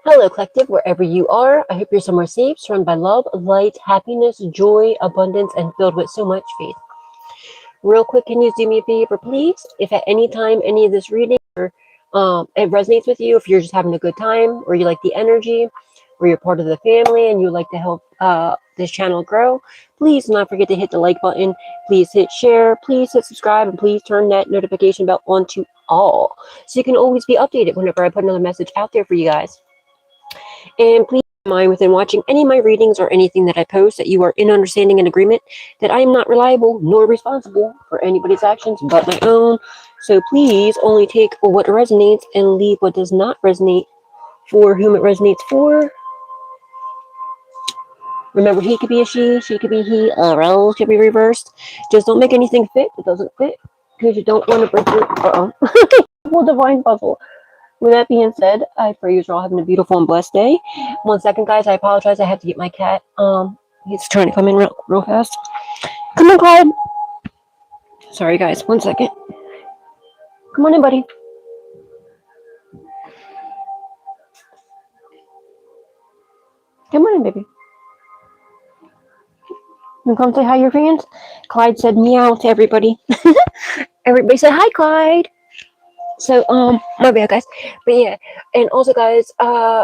Hello, collective, wherever you are. I hope you're somewhere safe, surrounded by love, light, happiness, joy, abundance, and filled with so much faith. Real quick, can you do me a favor, please? If at any time any of this reading it resonates with you, if you're just having a good time, or you like the energy, or you're part of the family and you like to help this channel grow, please do not forget to hit the like button. Please hit share. Please hit subscribe, and please turn that notification bell on to all, so you can always be updated whenever I put another message out there for you guys. And please keep in mind within watching any of my readings or anything that I post that you are in understanding and agreement that I am not reliable nor responsible for anybody's actions but my own. So please only take what resonates and leave what does not resonate for whom it resonates for. Remember, he could be a she could be he, roles could be reversed. Just don't make anything fit that doesn't fit, because you don't want to break your well, divine puzzle. With that being said, I pray you're all having a beautiful and blessed day. 1 second, guys. I apologize. I have to get my cat. He's trying to come in real fast. Come on, Clyde. Sorry, guys. 1 second. Come on in, buddy. Come on in, baby. You come say hi to your fans? Clyde said meow to everybody. Everybody said hi, Clyde. So, my bad, guys. But yeah, and also, guys,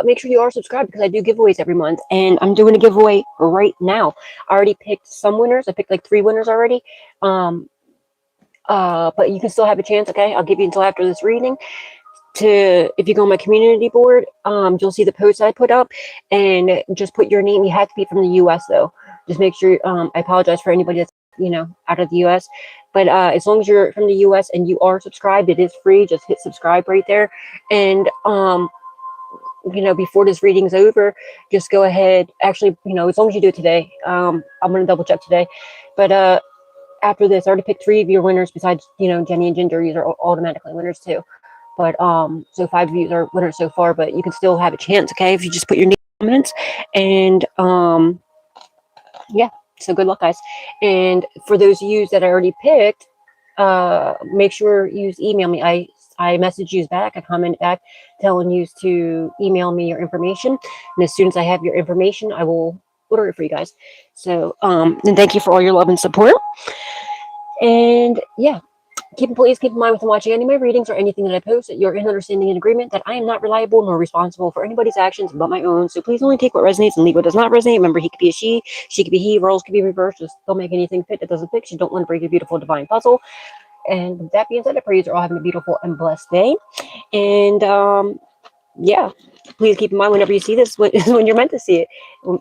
make sure you are subscribed, because I do giveaways every month, and I'm doing a giveaway right now. I already picked some winners. I picked like 3 winners already. But you can still have a chance, okay? I'll give you until after this reading. If you go on my community board, you'll see the post I put up, and just put your name. You have to be from the U.S. though. Just make sure. I apologize for anybody that's out of the U.S. But as long as you're from the U.S. and you are subscribed, it is free. Just hit subscribe right there, and before this reading's over, just go ahead. Actually, as long as you do it today, I'm gonna double check today, but after this, I already picked 3 of your winners. Besides, Jenny and Ginger, you are automatically winners too. But so 5 of you are winners so far. But you can still have a chance, okay? If you just put your name in the comments, and yeah. So good luck, guys. And for those of you that I already picked, make sure you email me. I message you back. I comment back, telling you to email me your information. And as soon as I have your information, I will order it for you guys. So and thank you for all your love and support. And yeah, please keep in mind when watching any of my readings or anything that I post that you're in understanding and agreement that I am not reliable nor responsible for anybody's actions but my own. So please only take what resonates and leave what does not resonate. Remember, he could be a she could be he, roles could be reversed. Just don't make anything fit that doesn't fit. You don't want to break a beautiful divine puzzle. And with that being said, I pray you're all having a beautiful and blessed day. And yeah, please keep in mind whenever you see this is when you're meant to see it,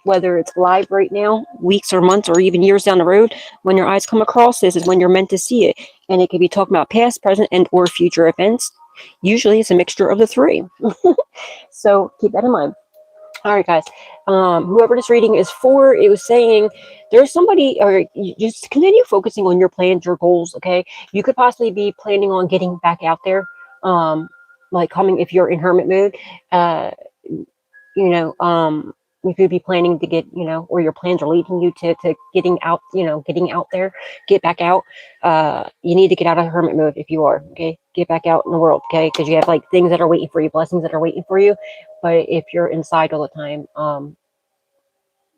whether it's live right now, weeks or months or even years down the road. When your eyes come across this is when you're meant to see it, and it could be talking about past, present, and or future events. Usually it's a mixture of the 3. So keep that in mind. All right, guys, whoever this reading is for, it was saying there's somebody, or you just continue focusing on your plans, your goals, okay? You could possibly be planning on getting back out there, like coming, if you're in hermit mode, you could be planning to get, or your plans are leading you to getting out, getting out there, get back out. You need to get out of hermit mode if you are, okay? Get back out in the world, okay? Because you have like things that are waiting for you, blessings that are waiting for you. But if you're inside all the time,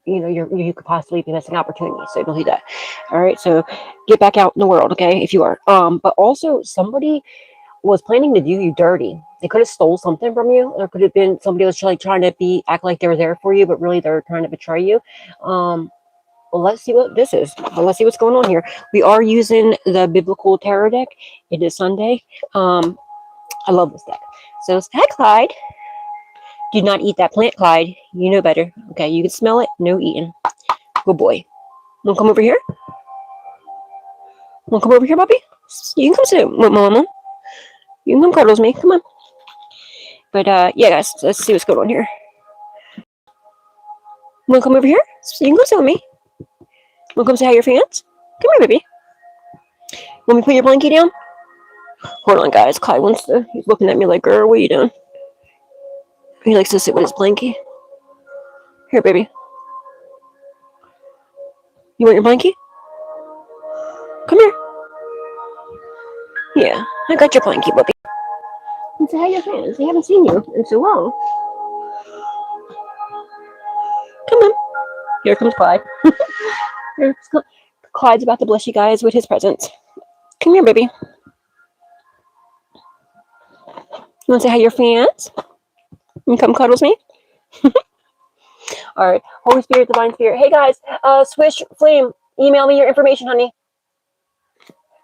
you could possibly be missing opportunities. So don't do that. All right. So get back out in the world, okay? If you are. But also somebody was planning to do you dirty. They could have stole something from you, or could have been somebody was trying to act like they were there for you, but really they're trying to betray you. Well, let's see what this is. Let's see what's going on here. We are using the biblical tarot deck. It is Sunday. I love this deck. So hi, Clyde. Do not eat that plant, Clyde. You know better. Okay, you can smell it. No eating. Good boy. Want to come over here? Want to come over here, puppy? You can come sit with Mama. You can come cuddle with me. Come on. But yeah, guys, let's see what's going on here. Want to come over here? You can come sit with me. Want to come say hi to your fans? Come here, baby. Want me to put your blankie down? Hold on, guys. Clyde wants to. He's looking at me like, girl, what are you doing? He likes to sit with his blankie. Here, baby. You want your blankie? Come here. Yeah, I got your blankie, puppy. And say hi to your fans. They haven't seen you in so long. Here comes Clyde. Clyde's about to bless you guys with his presents. Come here, baby. You want to say hi to your fans? You come cuddles me? All right. Holy Spirit, Divine Spirit. Hey, guys. Swish, Flame, email me your information, honey.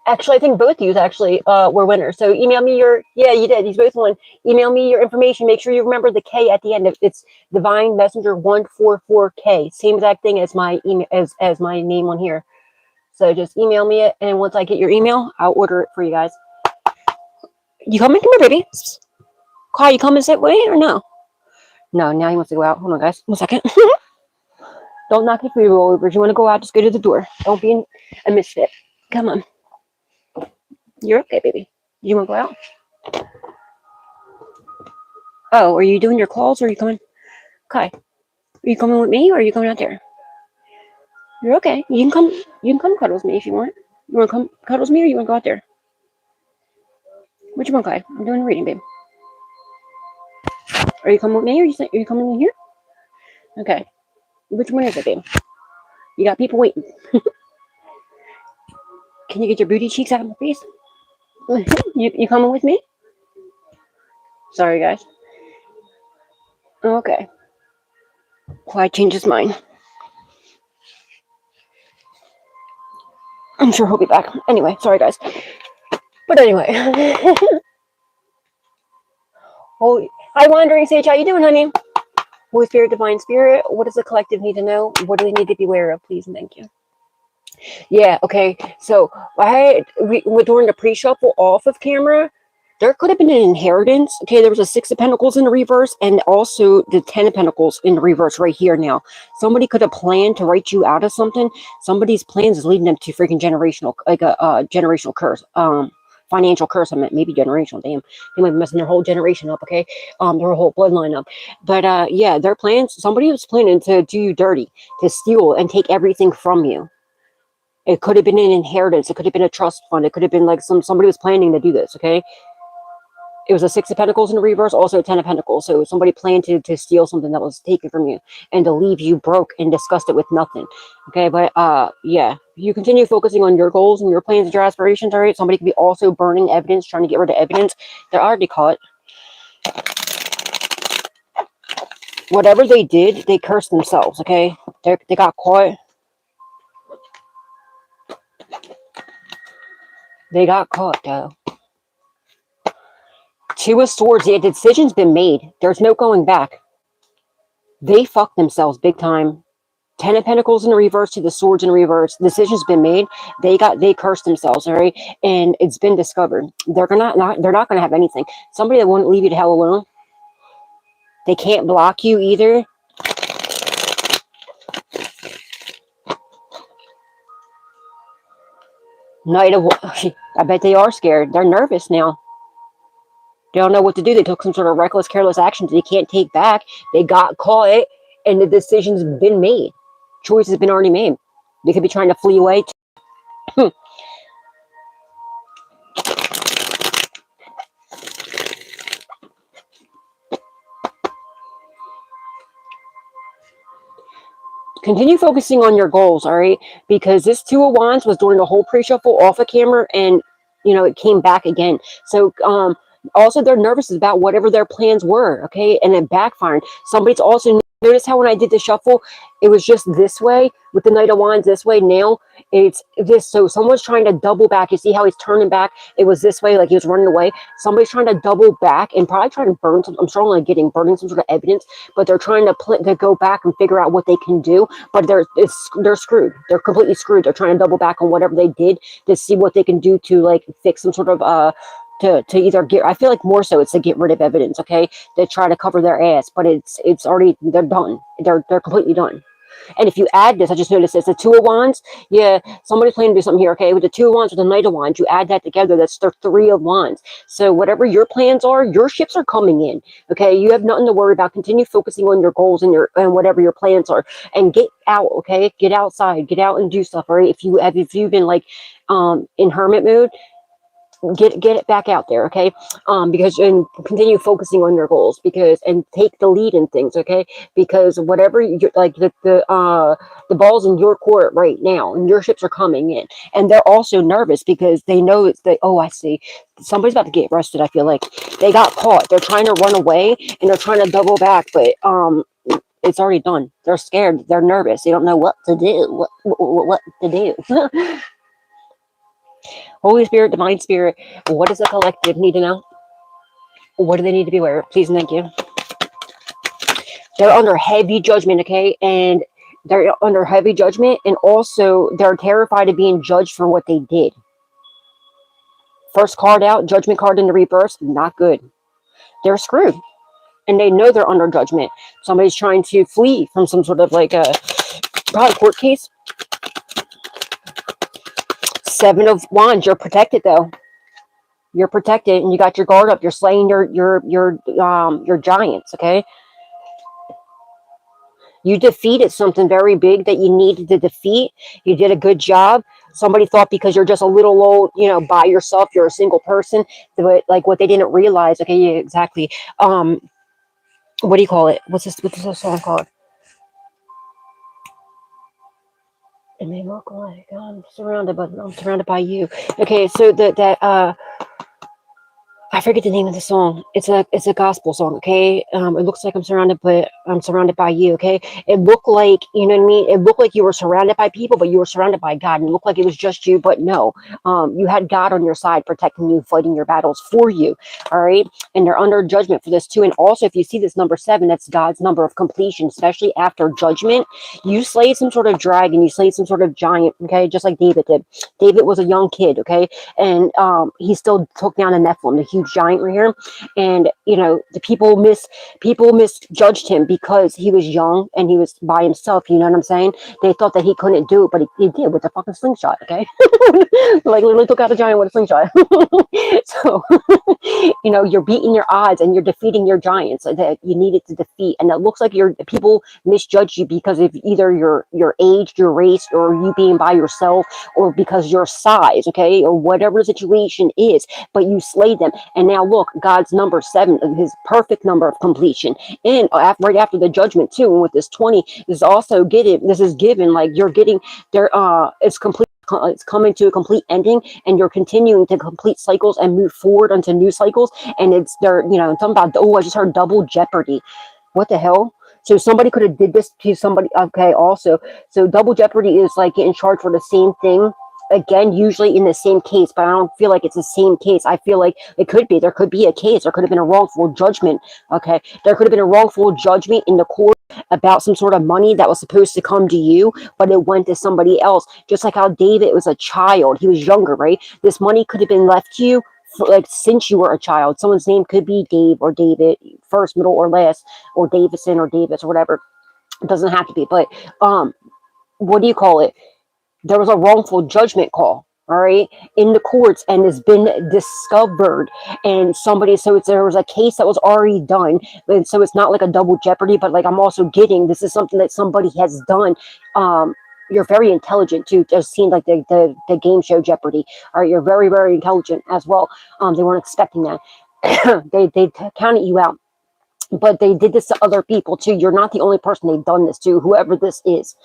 Actually, I think both of you actually were winners. So email me your, yeah, you did. You both won. Email me your information. Make sure you remember the K at the end. It's Divine Messenger 144K. Same exact thing as my email, as my name on here. So just email me it, and once I get your email, I'll order it for you guys. You coming? Come here, baby. Kai, you come and sit with me or no? No, now he wants to go out. Hold on, guys. 1 second. Don't knock your food rollovers. You want to go out, just go to the door. Don't be a misfit. Come on. You're okay, baby. You want to go out? Oh, are you doing your claws or are you coming? Kai, are you coming with me or are you coming out there? You're okay. You can come cuddle with me if you want. You want to come cuddle with me or you want to go out there? Which one, Kai? I'm doing a reading, babe. Are you coming with me or are you coming in here? Okay. Which one is it, babe? You got people waiting. Can you get your booty cheeks out of my face? You coming with me? Sorry, guys. Okay. Clyde changed his mind. I'm sure he'll be back. Anyway, sorry, guys. But anyway. Holy, hi, Wandering Sage. How you doing, honey? Holy Spirit, Divine Spirit. What does the collective need to know? What do they need to be aware of? Please and thank you. Yeah, okay. So during the pre-shuffle off of camera, there could have been an inheritance. Okay, there was a 6 of Pentacles in the reverse and also the 10 of Pentacles in the reverse right here now. Somebody could have planned to write you out of something. Somebody's plans is leading them to freaking generational, like a generational curse. Financial curse, I meant maybe generational. Damn, they might be messing their whole generation up, okay? Their whole bloodline up. But yeah, their plans, somebody was planning to do you dirty, to steal and take everything from you. It could have been an inheritance. It could have been a trust fund. It could have been like somebody was planning to do this, okay? It was a 6 of Pentacles in the reverse, also a 10 of Pentacles. So somebody planned to steal something that was taken from you and to leave you broke and disgusted with nothing. Okay, but yeah, you continue focusing on your goals and your plans and your aspirations, all right? Somebody could be also burning evidence, trying to get rid of evidence. They're already caught. Whatever they did, they cursed themselves, okay? They got caught. They got caught, though. 2 of Swords, the decision's been made. There's no going back. They fucked themselves big time. 10 of Pentacles in the reverse to the Swords in the reverse. Decision's been made. They cursed themselves, all right? And it's been discovered. They're not gonna have anything. Somebody that won't leave you the hell alone. They can't block you either. I bet they are scared. They're nervous now. They don't know what to do. They took some sort of reckless, careless actions they can't take back. They got caught, and the decision's been made. Choice has been already made. They could be trying to flee away. Continue focusing on your goals, all right? Because this 2 of Wands was during the whole pre-shuffle off of camera, and, you know, it came back again. So, also, they're nervous about whatever their plans were, okay? And it backfired. Somebody's also, notice how when I did the shuffle, it was just this way with the Knight of Wands this way. Now it's this. So someone's trying to double back. You see how he's turning back? It was this way, like he was running away. Somebody's trying to double back and probably trying to burn some. I'm strongly burning some sort of evidence, but they're trying to go back and figure out what they can do. But they're screwed. They're completely screwed. They're trying to double back on whatever they did to see what they can do to like fix some sort of to either get, I feel like more so it's to get rid of evidence, okay? They try to cover their ass, but it's already, they're done. They're completely done. And if you add this, I just noticed it's the 2 of Wands. Yeah, somebody's planning to do something here, okay? With the 2 of Wands with the Knight of Wands, you add that together, that's the 3 of Wands. So whatever your plans are, your ships are coming in, okay? You have nothing to worry about. Continue focusing on your goals and whatever your plans are, and get out, okay? Get outside, get out and do stuff, all right? If you've been like in hermit mode, get it back out there, okay? Because and continue focusing on your goals, because and take the lead in things, okay? Because whatever you like, the ball's in your court right now, and your ships are coming in, and they're also nervous because they know it's the, oh, I see, somebody's about to get arrested. I feel like they got caught. They're trying to run away and they're trying to double back, but it's already done. They're scared. They're nervous. They don't know what to do. What to do. Holy Spirit, Divine Spirit, what does the collective need to know? What do they need to be aware of? Please and thank you. They're under heavy judgment, okay? And they're under heavy judgment, and also they're terrified of being judged for what they did. First card out, judgment card in the reverse, not good. They're screwed. And they know they're under judgment. Somebody's trying to flee from some sort of like a probably court case. Seven of Wands, you're protected though. You're protected, and you got your guard up. You're slaying your giants, okay? You defeated something very big that you needed to defeat. You did a good job. Somebody thought because you're just a little old, by yourself, you're a single person. But like what they didn't realize, okay, yeah, exactly. What do you call it? What's this song called? It may look like I'm surrounded, but I'm surrounded by you. Okay, so that I forget the name of the song. It's a gospel song, okay? It looks like I'm surrounded, but I'm surrounded by you, okay? It looked like, you know what I mean? It looked like you were surrounded by people, but you were surrounded by God. And it looked like it was just you, but no. You had God on your side, protecting you, fighting your battles for you, all right? And they're under judgment for this too. And also, if you see this number 7, that's God's number of completion, especially after judgment. You slayed some sort of dragon, you slayed some sort of giant, okay? Just like David did. David was a young kid, okay? And he still took down a Nephilim, the huge giant right here. And the people misjudged him because he was young and he was by himself. You know what I'm saying? They thought that he couldn't do it, but he did with a fucking slingshot. Okay, like literally took out a giant with a slingshot. So you're beating your odds and you're defeating your giants that you needed to defeat. And it looks like people misjudge you because of either your age, your race, or you being by yourself, or because your size, okay, or whatever the situation is. But you slayed them. And now look, God's number 7, his perfect number of completion. And right after the judgment too, and with this 20, is also given like you're getting there. It's complete. It's coming to a complete ending, and you're continuing to complete cycles and move forward onto new cycles. And it's there, talking about, oh, I just heard double jeopardy. What the hell? So somebody could have did this to somebody. Okay, also, so double jeopardy is like getting charged for the same thing again, usually in the same case, but I don't feel like it's the same case. I feel like it could be. There could be a case. There could have been a wrongful judgment. Okay, there could have been a wrongful judgment in the court about some sort of money that was supposed to come to you, but it went to somebody else. Just like how David was a child. He was younger, right? This money could have been left to you since you were a child. Someone's name could be Dave or David, first, middle, or last, or Davison or Davis or whatever. It doesn't have to be, but what do you call it? There was a wrongful judgment call, all right, in the courts, and it's been discovered. And there was a case that was already done, and so it's not like a double jeopardy, but like I'm also getting, this is something that somebody has done. You're very intelligent too. Just seemed like the game show Jeopardy. All right, you're very, very intelligent as well. They weren't expecting that. they counted you out, but they did this to other people too. You're not the only person they've done this to, whoever this is.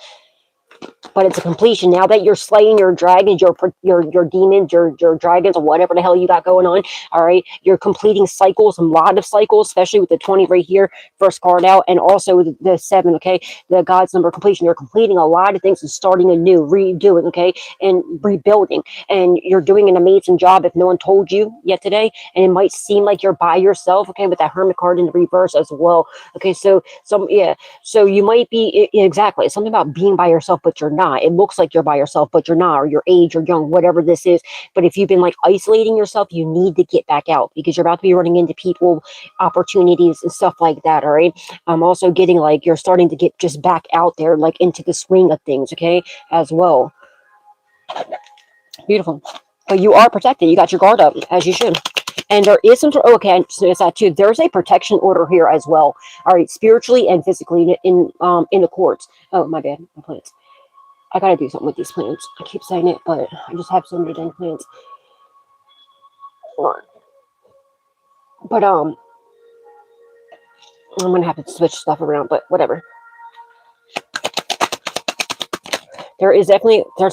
But it's a completion. Now that you're slaying your dragons, your demons, your dragons, or whatever the hell you got going on, all right, you're completing cycles, a lot of cycles, especially with the 20 right here, first card out, and also the 7, okay, the God's number of completion. You're completing a lot of things and starting anew, redoing, okay, and rebuilding. And you're doing an amazing job if no one told you yet today. And it might seem like you're by yourself, okay, with that Hermit card in the reverse as well. Okay, so you might be, exactly, something about being by yourself, but you're not. It looks like you're by yourself, but you're not, or your age or young, whatever this is. But if you've been like isolating yourself, you need to get back out, because you're about to be running into people, opportunities, and stuff like that. All right. I'm also getting like you're starting to get just back out there, like into the swing of things, okay, as well. Beautiful. But you are protected. You got your guard up, as you should. And there is some sort. Okay, so it's that too. There's a protection order here as well. All right, spiritually and physically in the courts. Oh, my bad. My plants. I gotta do something with these plants. I keep saying it, but I just have so many dang plants. But I'm gonna have to switch stuff around, but whatever. There's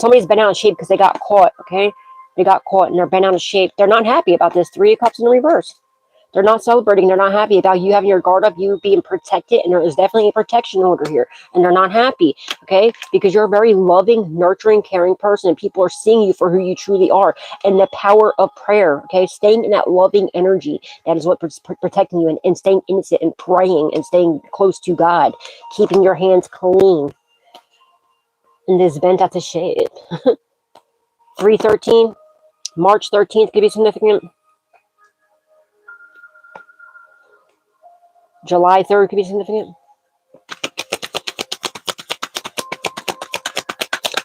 somebody's been out of shape because they got caught, okay? They got caught and they're bent out of shape. They're not happy about this. Three of Cups in the reverse. They're not celebrating. They're not happy about you having your guard up, you being protected, and there is definitely a protection order here. And they're not happy, okay? Because you're a very loving, nurturing, caring person, and people are seeing you for who you truly are. And the power of prayer, okay? Staying in that loving energy, that is what's protecting you, and staying innocent and praying and staying close to God, keeping your hands clean. And this bent out to shape. 313, March 13th could be significant. July 3rd could be significant.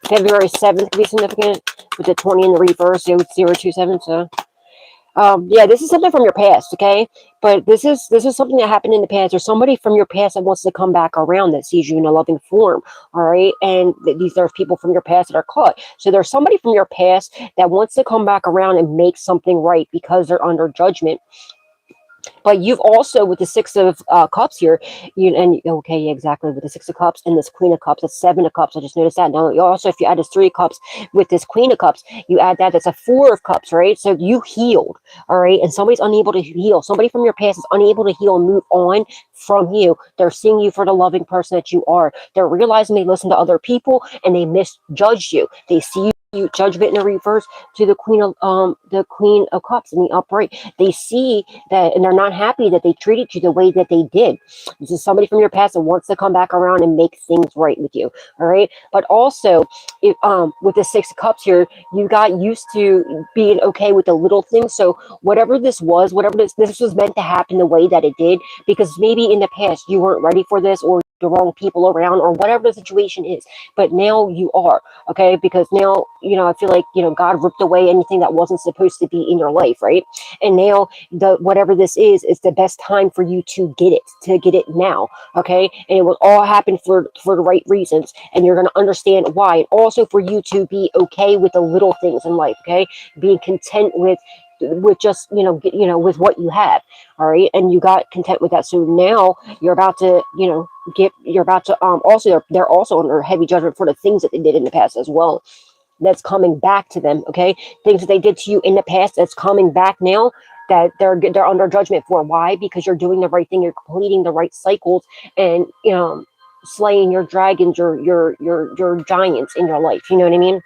February 7th could be significant with the 20 in the reverse, 027. So, yeah, this is something from your past, okay? But this is something that happened in the past, or somebody from your past that wants to come back around, that sees you in a loving form, all right? And these are people from your past that are caught. So there's somebody from your past that wants to come back around and make something right because they're under judgment. But you've also, with the Six of Cups here, okay, yeah, exactly, with the Six of Cups and this Queen of Cups, that's Seven of Cups. I just noticed that. Now, also, if you add this Three of Cups with this Queen of Cups, you add that, that's a Four of Cups, right? So you healed, all right? And somebody's unable to heal. Somebody from your past is unable to heal and move on from you. They're seeing you for the loving person that you are. They're realizing they listen to other people and they misjudge you. They see you judgment in the reverse to the Queen of Cups in the upright. They see that, and they're not happy that they treated you the way that they did. This is somebody from your past that wants to come back around and make things right with you, all right? But also, with the Six of Cups here, you got used to being okay with the little things. So whatever this was, this was meant to happen the way that it did, because maybe in the past you weren't ready for this, or the wrong people around, or whatever the situation is. But now you are, okay? Because now, I feel like, God ripped away anything that wasn't supposed to be in your life, right? And now whatever this is the best time for you to get it now, okay? And it will all happen for the right reasons, and you're going to understand why. And also for you to be okay with the little things in life, okay? Being content with just with what you have, all right? And you got content with that. So now you're about to also, they're also under heavy judgment for the things that they did in the past as well. That's coming back to them, okay? Things that they did to you in the past, that's coming back now, that they're under judgment for. Why? Because you're doing the right thing, you're completing the right cycles, and slaying your dragons, your giants in your life. You know what I mean?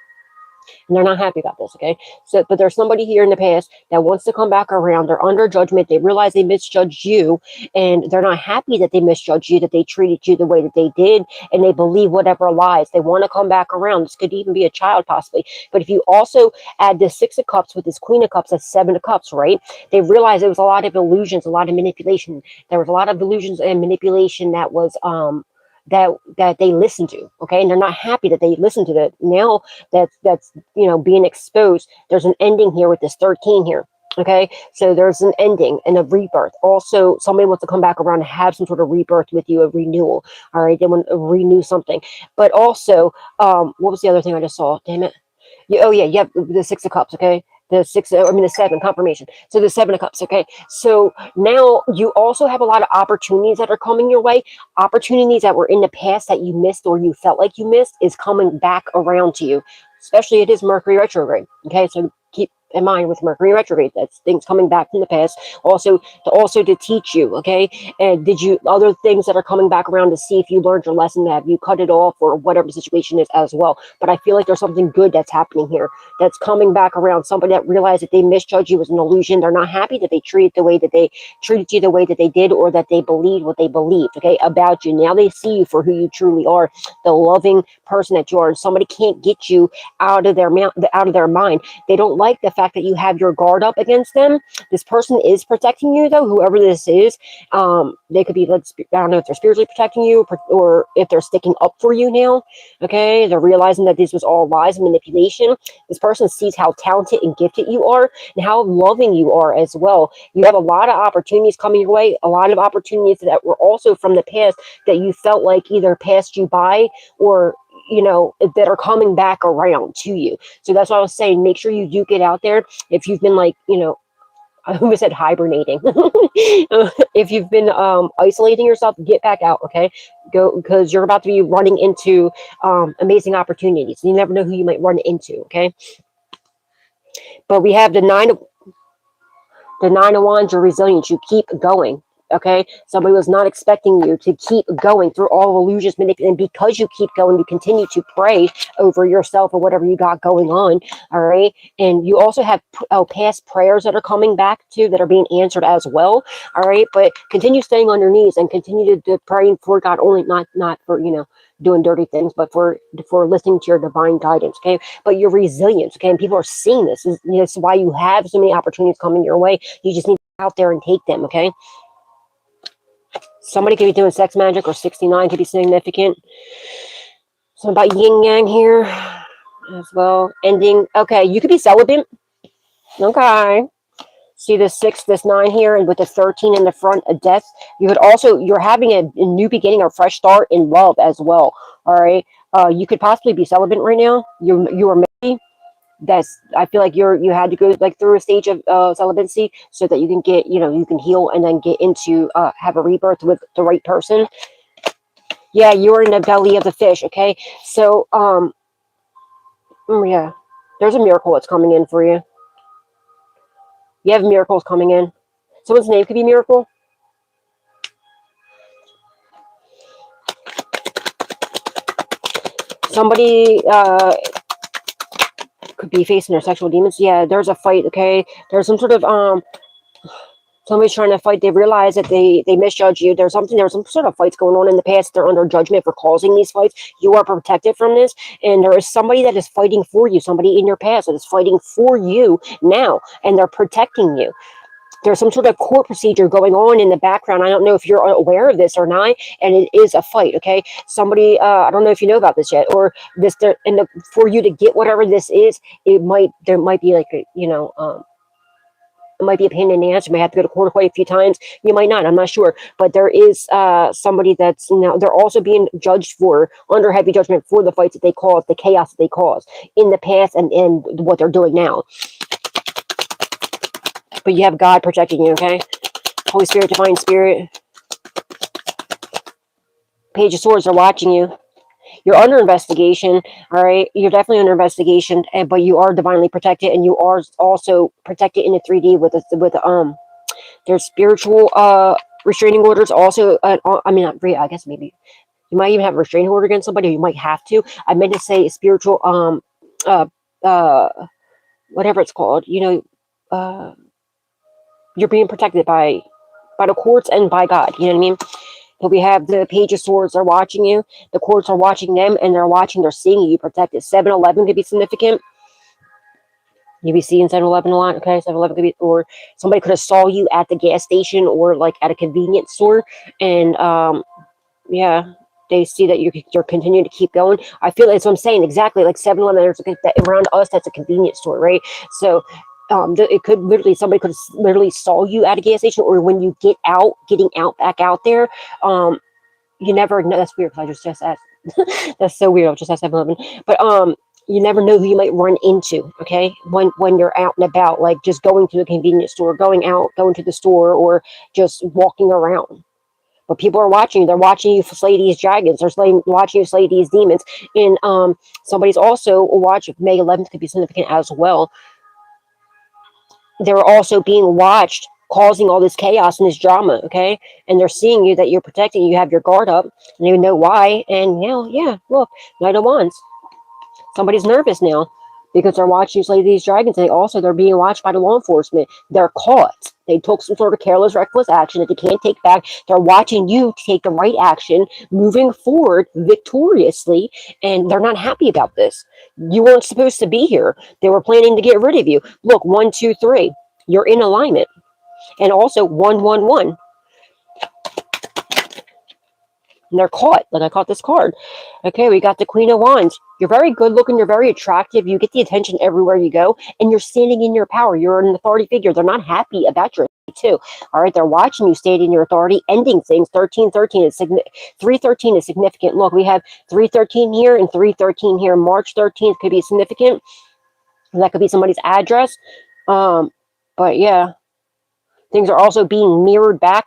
And they're not happy about this, okay? So, but there's somebody here in the past that wants to come back around. They're under judgment. They realize they misjudged you, and they're not happy that they misjudged you, that they treated you the way that they did, and they believe whatever lies. They want to come back around. This could even be a child, possibly. But if you also add this Six of Cups with this Queen of Cups, that's Seven of Cups, right? They realized there was a lot of illusions, a lot of manipulation. There was a lot of illusions and manipulation that was that they listened to, okay? And they're not happy that they listened to that. Now that's being exposed. There's an ending here with this 13 here, okay? So there's an ending and a rebirth. Also, somebody wants to come back around and have some sort of rebirth with you, a renewal, all right? They want to renew something. But also, what was the other thing I just saw? Damn it. You have the Six of Cups, okay? The Seven, confirmation. So the Seven of Cups, okay? So now you also have a lot of opportunities that are coming your way. Opportunities that were in the past that you missed, or you felt like you missed, is coming back around to you. Especially it is Mercury retrograde, okay? So keep in mind with Mercury retrograde, that's things coming back from the past. Also to teach you, okay? And other things that are coming back around to see if you learned your lesson, have you cut it off, or whatever the situation is as well. But I feel like there's something good that's happening here, that's coming back around. Somebody that realized that they misjudged you as an illusion. They're not happy that they treated you the way that they did, or that they believed what they believed, okay, about you. Now they see you for who you truly are, the loving person that you are. And somebody can't get you out of their mind. They don't like the fact that you have your guard up against them. This person is protecting you, though, whoever this is. They could be, I don't know if they're spiritually protecting you, or if they're sticking up for you now, okay? They're realizing that this was all lies and manipulation. This person sees how talented and gifted you are, and how loving you are as well. You have a lot of opportunities coming your way, a lot of opportunities that were also from the past that you felt like either passed you by, or that are coming back around to you. So that's what I was saying. Make sure you do get out there. If you've been I almost said hibernating. If you've been isolating yourself, get back out, okay? Go, because you're about to be running into amazing opportunities. You never know who you might run into, okay? But we have the Nine of Wands, your resilience. You keep going. Okay, somebody was not expecting you to keep going through all illusions, and because you keep going, you continue to pray over yourself or whatever you got going on. All right, and you also have past prayers that are coming back too, that are being answered as well. All right, but continue staying on your knees and continue to pray for God, only not for doing dirty things, but for listening to your divine guidance. Okay, but your resilience. Okay, and people are seeing this. This is why you have so many opportunities coming your way. You just need to get out there and take them. Okay. Somebody could be doing sex magic, or 69 could be significant. Something about yin yang here as well. Ending. Okay, you could be celibate. Okay. See the 6, this 9 here, and with the 13 in the front, a death. You could also, you're having a new beginning or fresh start in love as well. All right. You could possibly be celibate right now. You are married. I feel like you had to go like through a stage of celibacy so that you can get, you can heal and then get into have a rebirth with the right person. Yeah, you're in the belly of the fish. Okay, so yeah, there's a miracle that's coming in for you. You have miracles coming in. Someone's name could be Miracle. Somebody could be facing their sexual demons. Yeah, there's a fight. Okay, there's some sort of somebody's trying to fight. They realize that they misjudge you. There's some sort of fights going on in the past. They're under judgment for causing these fights. You are protected from this, and there is somebody that is fighting for you. Somebody in your past that is fighting for you now, and they're protecting you. There's some sort of court procedure going on in the background. I don't know if you're aware of this or not, and it is a fight. Okay, somebody. I don't know if you know about this yet, or this. For you to get whatever this is, there might be like a, it might be a pain in the ass. You might have to go to court quite a few times. You might not. I'm not sure. But there is somebody that's they're also being judged for under heavy judgment for the fights that they caused, the chaos that they caused in the past, and what they're doing now. But you have God protecting you. Okay, Holy Spirit, Divine Spirit, Page of Swords are watching you. You're under investigation. All right, you're definitely under investigation, but you are divinely protected, and you are also protected in the 3D with there's spiritual restraining orders also. I mean, I guess maybe you might even have a restraining order against somebody, or you might have to. I meant to say spiritual whatever it's called. You're being protected by the courts and by God. You know what I mean? But we have the Page of Swords are watching you. The courts are watching them, and they're seeing you protected. 7-Eleven could be significant. You be seeing 7-Eleven a lot. Okay, 7-Eleven could be, or somebody could have saw you at the gas station or like at a convenience store, and yeah, they see that you're continuing to keep going. I feel that's what I'm saying, exactly, like 7-Eleven. There's around us, that's a convenience store, right? So it could literally, somebody could have literally saw you at a gas station, or when you getting out back out there. You never know. That's weird, because I just asked. That's so weird. I just asked 7-Eleven, but you never know who you might run into. Okay, when you're out and about, like just going to the convenience store, going to the store, or just walking around. But people are watching you. They're watching you slay these dragons. Watching you slay these demons. And somebody's also watching. May 11th could be significant as well. They're also being watched, causing all this chaos and this drama, okay? And they're seeing you, that you're protecting, you have your guard up, and you know why. And yeah, look, Knight of Wands. Somebody's nervous now because they're watching you slay these dragons. They're being watched by the law enforcement. They're caught. They took some sort of careless, reckless action that they can't take back. They're watching you take the right action, moving forward victoriously, and they're not happy about this. You weren't supposed to be here. They were planning to get rid of you. Look, 1, 2, 3. You're in alignment. And also 1, 1, 1. And they're caught. Like I caught this card. Okay, we got the Queen of Wands. You're very good looking. You're very attractive. You get the attention everywhere you go. And you're standing in your power. You're an authority figure. They're not happy about your too. All right, they're watching you stand in your authority, ending things. 1313 is 313 is significant. Look, we have 313 here and 313 here. March 13th could be significant. That could be somebody's address. But yeah. Things are also being mirrored back,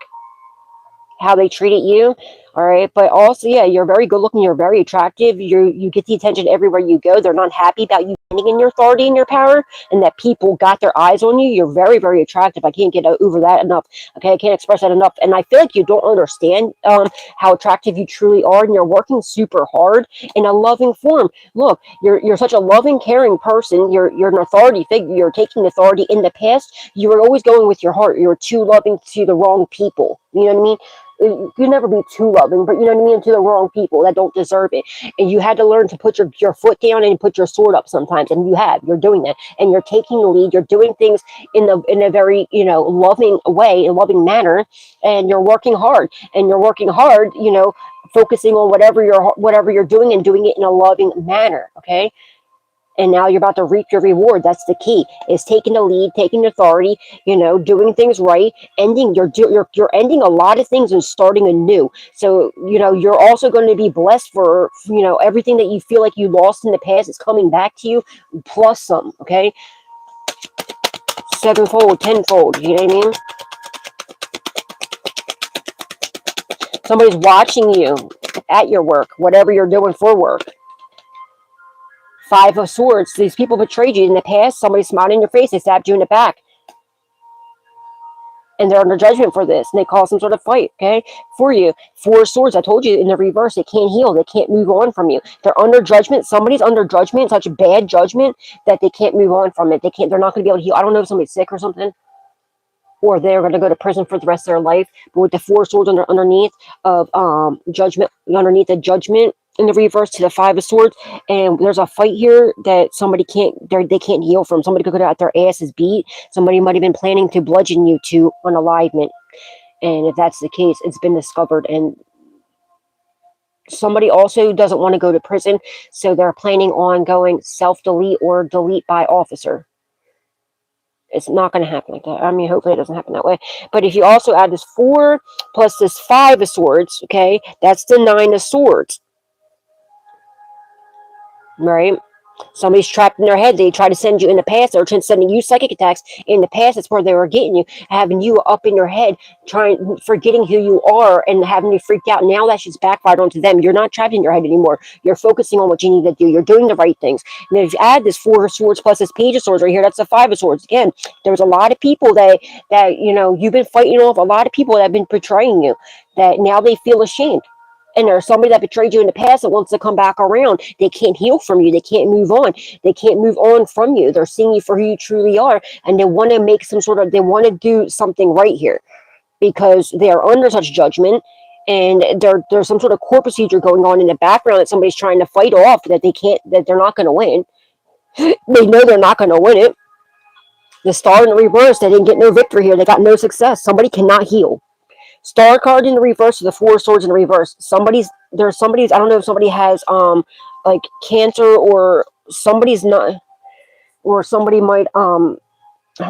how they treated you. All right, but also, yeah, you're very good looking, you're very attractive, you get the attention everywhere you go. They're not happy about you standing in your authority and your power, and that people got their eyes on you. You're very, very attractive. I can't get over that enough. Okay, I can't express that enough. And I feel like you don't understand how attractive you truly are, and you're working super hard in a loving form. Look, you're such a loving, caring person. You're an authority figure. You're taking authority. In the past, you were always going with your heart. You were too loving to the wrong people. You know what I mean? You never be too loving, but you know what I mean, to the wrong people that don't deserve it. And you had to learn to put your foot down and put your sword up sometimes. And you're doing that, and you're taking the lead. You're doing things in a very, loving way, a loving manner, and you're working hard. And you're working hard, focusing on whatever you're doing, and doing it in a loving manner. Okay. And now you're about to reap your reward. That's the key, is taking the lead, taking authority, doing things right, you're ending a lot of things and starting anew. So, you're also going to be blessed for, everything that you feel like you lost in the past is coming back to you, plus some. Okay. Sevenfold, tenfold, you know what I mean? Somebody's watching you at your work, whatever you're doing for work. Five of Swords. These people betrayed you in the past. Somebody smiled in your face. They stabbed you in the back. And they're under judgment for this. And they cause some sort of fight, okay, for you. Four of Swords. I told you in the reverse. They can't heal. They can't move on from you. They're under judgment. Somebody's under judgment. Such a bad judgment that they can't move on from it. They're not going to be able to heal. I don't know if somebody's sick or something, or they're going to go to prison for the rest of their life. But with the Four of Swords underneath of judgment, underneath the judgment, in the reverse to the Five of Swords, and there's a fight here that they can't heal from. Somebody could have got their asses beat. Somebody might have been planning to bludgeon you to unalivement, and if that's the case, it's been discovered. And somebody also doesn't want to go to prison, so they're planning on going self-delete or delete by officer. It's not going to happen like that. I mean, hopefully it doesn't happen that way. But if you also add this 4 plus this 5 of Swords, okay, that's the 9 of Swords. Right? Somebody's trapped in their head. They try to send you in the past. They're sending you psychic attacks in the past. That's where they were getting you, having you up in your head, forgetting who you are and having you freaked out. Now that shit's backfired onto them. You're not trapped in your head anymore. You're focusing on what you need to do. You're doing the right things. And if you add this 4 of Swords plus this Page of Swords right here, that's the 5 of Swords. Again, there's a lot of people that you've been fighting off. A lot of people that have been betraying you, that now they feel ashamed. And there's somebody that betrayed you in the past that wants to come back around. They can't heal from you. They can't move on. They can't move on from you. They're seeing you for who you truly are. And they want to they want to do something right here, because they are under such judgment. And there's some sort of court procedure going on in the background that somebody's trying to fight off, that they're not going to win. They know they're not going to win it. The Star in the reverse, they didn't get no victory here. They got no success. Somebody cannot heal. Star card in the reverse, or the 4 of Swords in the reverse. I don't know if somebody has like cancer, or somebody's not, or somebody might I don't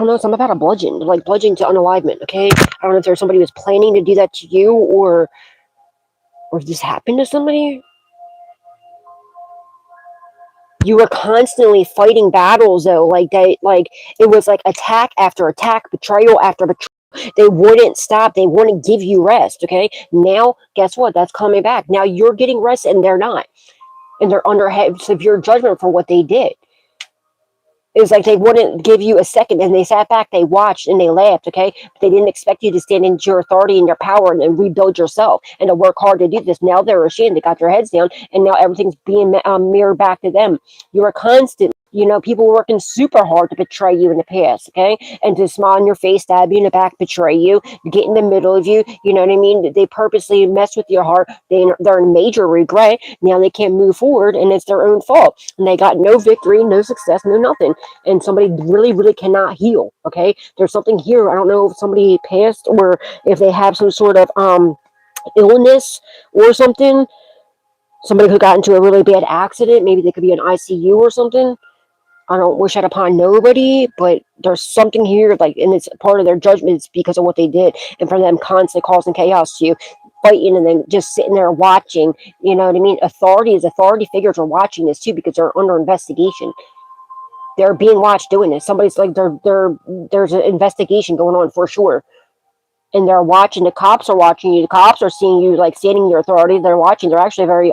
know, something about a bludgeon to unalivement. Okay, I don't know if there's somebody who's planning to do that to you, or this happened to somebody. You were constantly fighting battles though, it was like attack after attack, betrayal after betrayal. They wouldn't stop. They wouldn't give you rest. Okay. Now, guess what? That's coming back. Now you're getting rest and they're not. And they're under severe judgment for what they did. It was like they wouldn't give you a second, and they sat back, they watched, and they laughed, okay? But they didn't expect you to stand into your authority and your power and rebuild yourself and to work hard to do this. Now they're ashamed. They got their heads down, and now everything's being mirrored back to them. You are constant. People were working super hard to betray you in the past, okay? And to smile on your face, stab you in the back, betray you, get in the middle of you, you know what I mean? They purposely mess with your heart. They're in major regret. Now they can't move forward, and it's their own fault. And they got no victory, no success, no nothing. And somebody really, really cannot heal, okay? There's something here. I don't know if somebody passed, or if they have some sort of illness or something. Somebody who got into a really bad accident. Maybe they could be in ICU or something. I don't wish that upon nobody, but there's something here, and it's part of their judgment. It's because of what they did, and for them constantly causing chaos to you, fighting, and then just sitting there watching. You know what I mean? Authority figures are watching this too, because they're under investigation. They're being watched doing this. Somebody's there's an investigation going on for sure. and they're watching. The cops are watching you. The cops are seeing you like standing in your authority. They're watching. They're actually very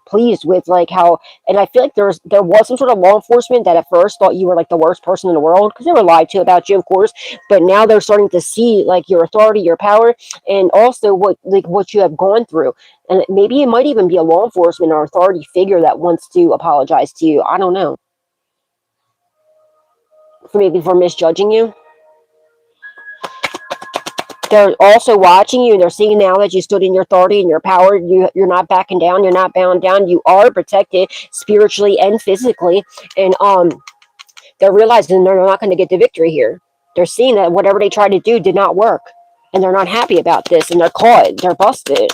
pleased with like how. And I feel like there was some sort of law enforcement that at first thought you were like the worst person in the world because they were lied to about you, of course. But now they're starting to see like your authority, your power, and also what you have gone through. And maybe it might even be a law enforcement or authority figure that wants to apologize to you. I don't know. For misjudging you. They're also watching you, and they're seeing now that you stood in your authority and your power. You're not backing down. You're not bound down. You are protected spiritually and physically. And they're realizing they're not going to get the victory here. They're seeing that whatever they tried to do did not work, and they're not happy about this. And they're caught. They're busted.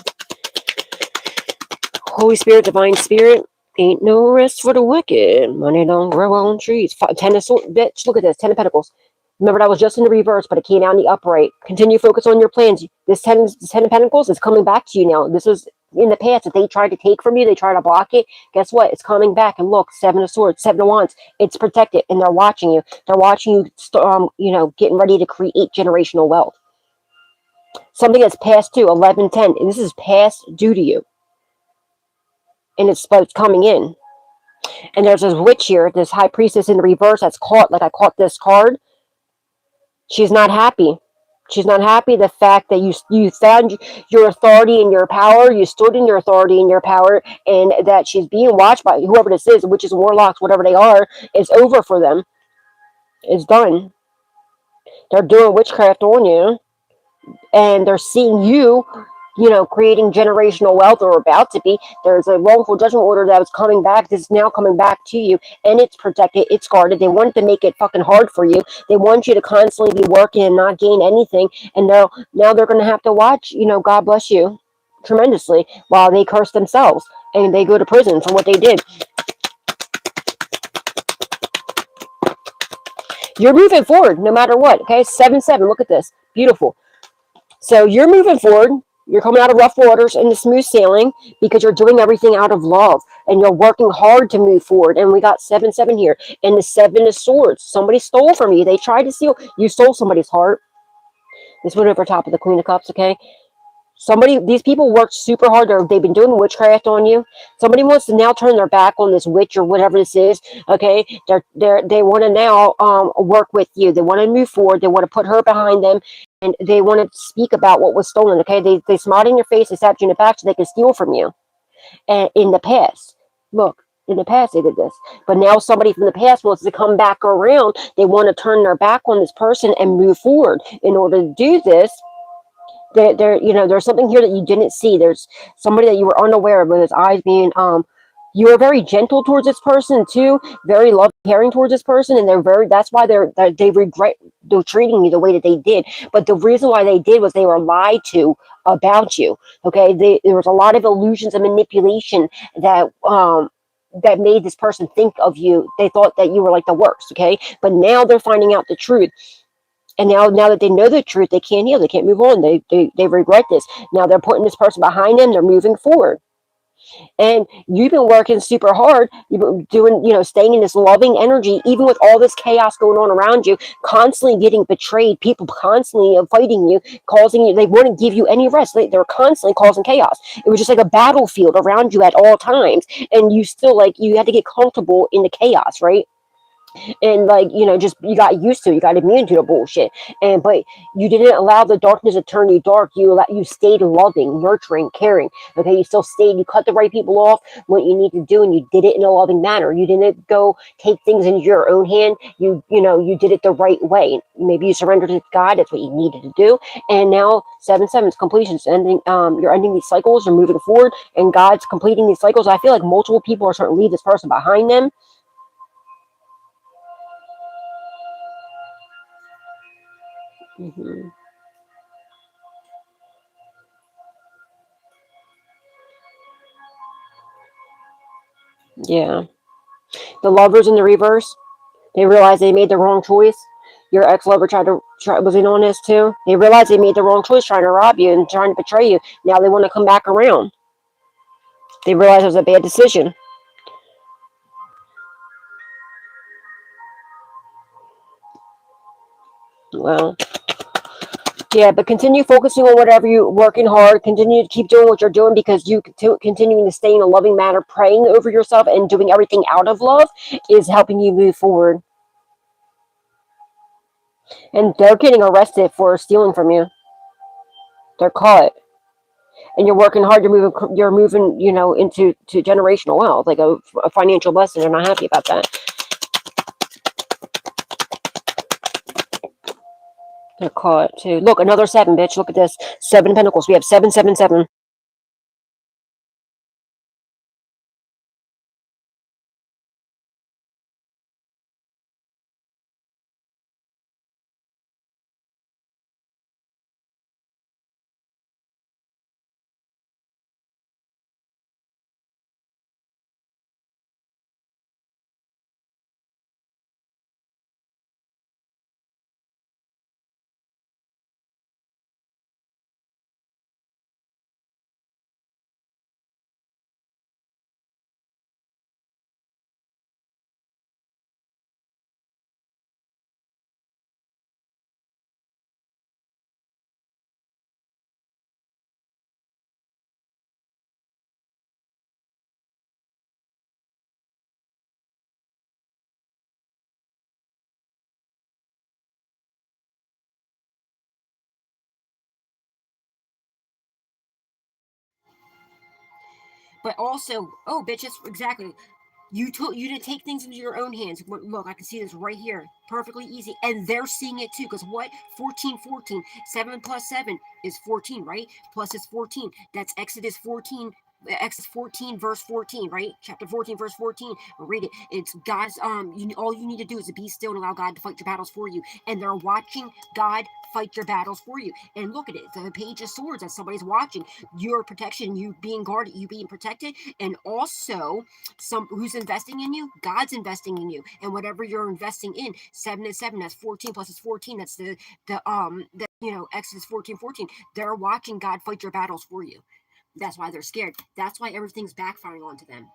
Holy Spirit, divine spirit. Ain't no rest for the wicked. Money don't grow on trees. Ten of swords. Bitch, look at this. 10 of Pentacles. Remember, that was just in the reverse, but it came out in the upright. Continue focus on your plans. This 10 of Pentacles is coming back to you now. This was in the past that they tried to take from you. They tried to block it. Guess what? It's coming back. And look, 7 of Swords, 7 of Wands. It's protected, and they're watching you. They're watching you, getting ready to create generational wealth. Something that's past due, 11, 10. And this is past due to you. And it's coming in. And there's this witch here, this high priestess in the reverse that's caught, like I caught this card. She's not happy. She's not happy the fact that you found your authority and your power, you stood in your authority and your power, and that she's being watched by whoever this is, witches, warlocks, whatever they are. It's over for them. It's done. They're doing witchcraft on you, and they're seeing you, creating generational wealth, or about to be. There's a wrongful judgment order that was coming back. This is now coming back to you, and it's protected. It's guarded. They wanted to make it fucking hard for you. They want you to constantly be working and not gain anything. And now they're going to have to watch, God bless you tremendously, while they curse themselves and they go to prison for what they did. You're moving forward no matter what. Okay, 7-7. Look at this. Beautiful. So you're moving forward. You're coming out of rough waters into smooth sailing because you're doing everything out of love and you're working hard to move forward. And we got 7-7 here. And the 7 of Swords. Somebody stole from you. They tried to steal. You stole somebody's heart. This went over top of the Queen of Cups, okay? These people worked super hard. They've been doing witchcraft on you. Somebody wants to now turn their back on this witch or whatever this is. Okay, they want to now work with you. They want to move forward. They want to put her behind them, and they want to speak about what was stolen. Okay, they smiled in your face. They stabbed you in the back so they can steal from you. And in the past, look. In the past, they did this, but now somebody from the past wants to come back around. They want to turn their back on this person and move forward. In order to do this, there's something here that you didn't see. There's somebody that you were unaware of with his eyes being you were very gentle towards this person too, very loving, caring towards this person, and that's why they regret treating you the way that they did. But the reason why they did was they were lied to about you. Okay, there was a lot of illusions and manipulation that made this person think of you. They thought that you were like the worst. Okay, but now they're finding out the truth. And now that they know the truth, they can't heal. They can't move on. They regret this. Now they're putting this person behind them. They're moving forward. And you've been working super hard. You've been doing, staying in this loving energy, even with all this chaos going on around you, constantly getting betrayed, people constantly fighting you, causing you, they wouldn't give you any rest. They're constantly causing chaos. It was just like a battlefield around you at all times. And you still, you had to get comfortable in the chaos, right? And just you got used to it. You got immune to the bullshit, but you didn't allow the darkness to turn you dark. You stayed loving, nurturing, caring. Okay, you still stayed. You cut the right people off what you need to do, and you did it in a loving manner. You didn't go take things into your own hand. You did it the right way. Maybe you surrendered to God. That's what you needed to do. And now 7-7 is completion. It's ending. You're ending these cycles. You're moving forward, and God's completing these cycles. I feel like multiple people are starting to leave this person behind them. Mm-hmm. Yeah. The lovers in the reverse, they realized they made the wrong choice. Your ex-lover was in on this too. They realized they made the wrong choice trying to rob you and trying to betray you. Now they want to come back around. They realized it was a bad decision. Well, Yeah, but continue focusing on whatever you're working hard. Continue to keep doing what you're doing because you continuing to stay in a loving manner, praying over yourself and doing everything out of love is helping you move forward. And they're getting arrested for stealing from you. They're caught, and you're working hard. You're moving. Into generational wealth, like a financial blessing. They're not happy about that. They're caught too. Look, another seven, bitch. Look at this. Seven of Pentacles. We have 777. But also, oh, bitches, exactly. You didn't take things into your own hands. Look, I can see this right here, perfectly easy, and they're seeing it too. Because what? 14, 14, 7 plus 7 is 14, right? Plus is 14. That's Exodus 14. Exodus 14 verse 14, right? Chapter 14 verse 14. Read it. It's God's all you need to do is to be still and allow God to fight your battles for you. And they're watching God fight your battles for you. And look at it, the page of swords that somebody's watching. Your protection, you being guarded, you being protected, and also who's investing in you? God's investing in you, and whatever you're investing in, 7 and 7, that's 14 plus is 14. That's Exodus 14, 14. They're watching God fight your battles for you. That's why they're scared. That's why everything's backfiring onto them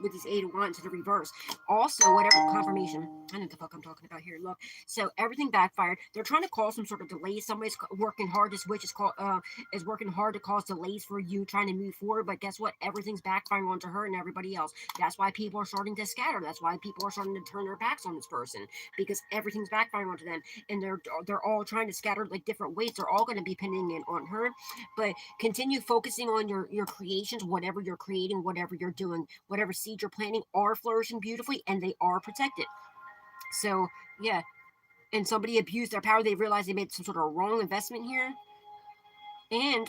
with this 8 of Wands to the reverse. Also, whatever confirmation. I know what the fuck I'm talking about here. Look, so everything backfired. They're trying to cause some sort of delays. Somebody's working hard. This witch is working hard to cause delays for you trying to move forward. But guess what? Everything's backfiring onto her and everybody else. That's why people are starting to scatter. That's why people are starting to turn their backs on this person, because everything's backfiring onto them, and they're all trying to scatter like different ways. They're all going to be pinning it on her. But continue focusing on your creations, whatever you're creating, whatever you're doing, whatever seed you're planting are flourishing beautifully, and they are protected. So yeah, and somebody abused their power. They realized they made some sort of wrong investment here, and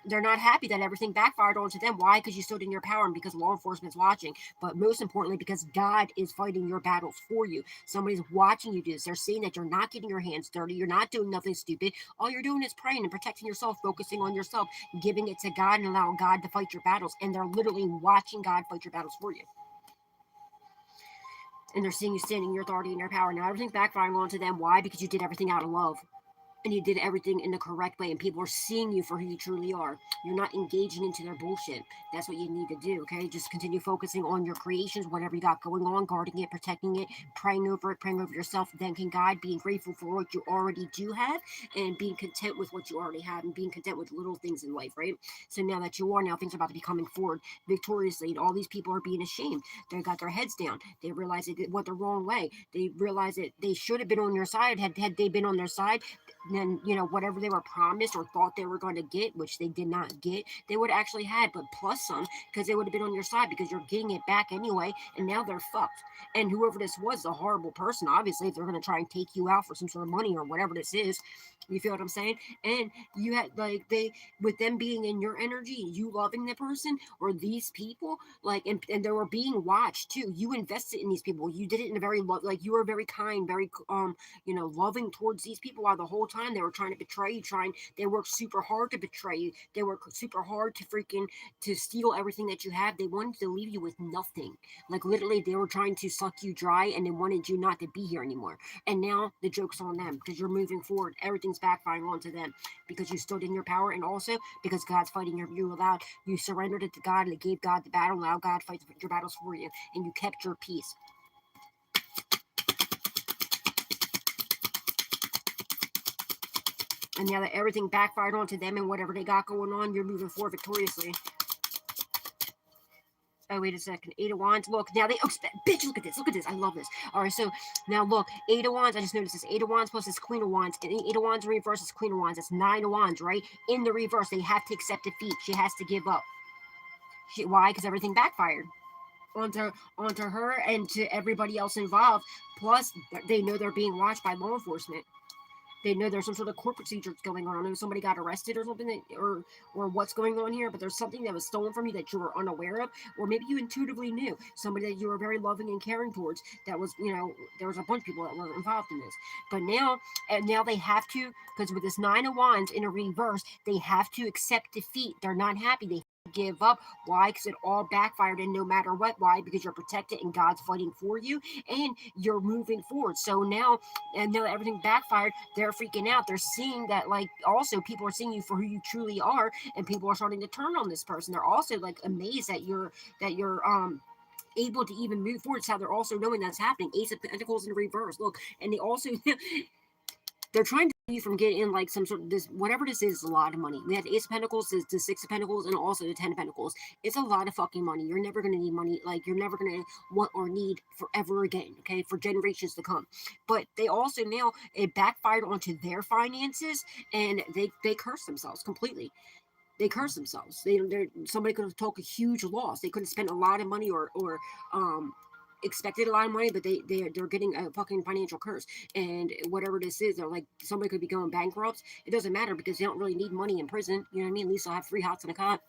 they're not happy that everything backfired onto them. Why? Because you stood in your power and because law enforcement's watching. But most importantly, because God is fighting your battles for you. Somebody's watching you do this. They're seeing that you're not getting your hands dirty. You're not doing nothing stupid. All you're doing is praying and protecting yourself, focusing on yourself, giving it to God and allowing God to fight your battles. And they're literally watching God fight your battles for you. And they're seeing you standing in your authority and your power. Now everything's backfiring onto them. Why? Because you did everything out of love. And you did everything in the correct way, and people are seeing you for who you truly are. You're not engaging into their bullshit. That's what you need to do, okay? Just continue focusing on your creations, whatever you got going on, guarding it, protecting it, praying over it, praying over yourself, thanking God, being grateful for what you already do have, and being content with what you already have, and being content with little things in life, right? So now that you are, now things are about to be coming forward victoriously, and all these people are being ashamed. They got their heads down. They realize they went the wrong way. They realize that they should have been on your side. Had they been on their side, then whatever they were promised or thought they were going to get, which they did not get, they would actually had, but plus some, because they would have been on your side, because you're getting it back anyway, and now they're fucked. And whoever this was, a horrible person, obviously, if they're going to try and take you out for some sort of money or whatever this is, you feel what I'm saying? And you had with them being in your energy, you loving the person or these people, and they were being watched too. You invested in these people. You did it in a very you were very kind, very loving towards these people, while the whole time they were trying to betray you. They worked super hard to betray you. They worked super hard to steal everything that you have. They wanted to leave you with nothing. Like literally, they were trying to suck you dry, and they wanted you not to be here anymore. And now the joke's on them, because you're moving forward. Everything's backfiring onto them because you stood in your power, and also because God's fighting you surrendered it to God, and gave God the battle. Now God fights your battles for you, and you kept your peace. And now that everything backfired onto them and whatever they got going on, you're moving forward victoriously. Oh, wait a second. 8 of Wands. Look, now they... Oh, bitch, look at this. Look at this. I love this. All right, so now look. 8 of Wands. I just noticed this. 8 of Wands plus this Queen of Wands. And 8 of Wands in reverse is Queen of Wands. That's 9 of Wands, right? In the reverse, they have to accept defeat. She has to give up. Why? Because everything backfired onto her and to everybody else involved. Plus, they know they're being watched by law enforcement. They know there's some sort of court procedure going on. I know somebody got arrested or something, or what's going on here, but there's something that was stolen from you that you were unaware of, or maybe you intuitively knew. Somebody that you were very loving and caring towards, that was, you know, there was a bunch of people that were involved in this. But now they have to, because with this 9 of Wands in a reverse, they have to accept defeat. They're not happy. They give up. Why? Because it all backfired, and no matter what. Why? Because you're protected and God's fighting for you and you're moving forward. So now, and now that everything backfired, they're freaking out. They're seeing that, like, also people are seeing you for who you truly are, and people are starting to turn on this person. They're also like amazed that you're able to even move forward. It's how they're also knowing that's happening. Ace of Pentacles in reverse. Look, and they also they're trying to keep you from getting in like some sort of this, whatever this is a lot of money. We have the Ace of Pentacles, the 6 of Pentacles, and also the 10 of Pentacles. It's a lot of fucking money. You're never going to need money. Like, you're never going to want or need forever again, okay, for generations to come. But they also now, it backfired onto their finances, and they curse themselves completely. They curse themselves. Somebody could have took a huge loss. They could have spent a lot of money or expected a lot of money, but they're getting a fucking financial curse. And whatever this is, they're like, somebody could be going bankrupt. It doesn't matter because they don't really need money in prison. You know what I mean? At least they'll have 3 hots in a cot.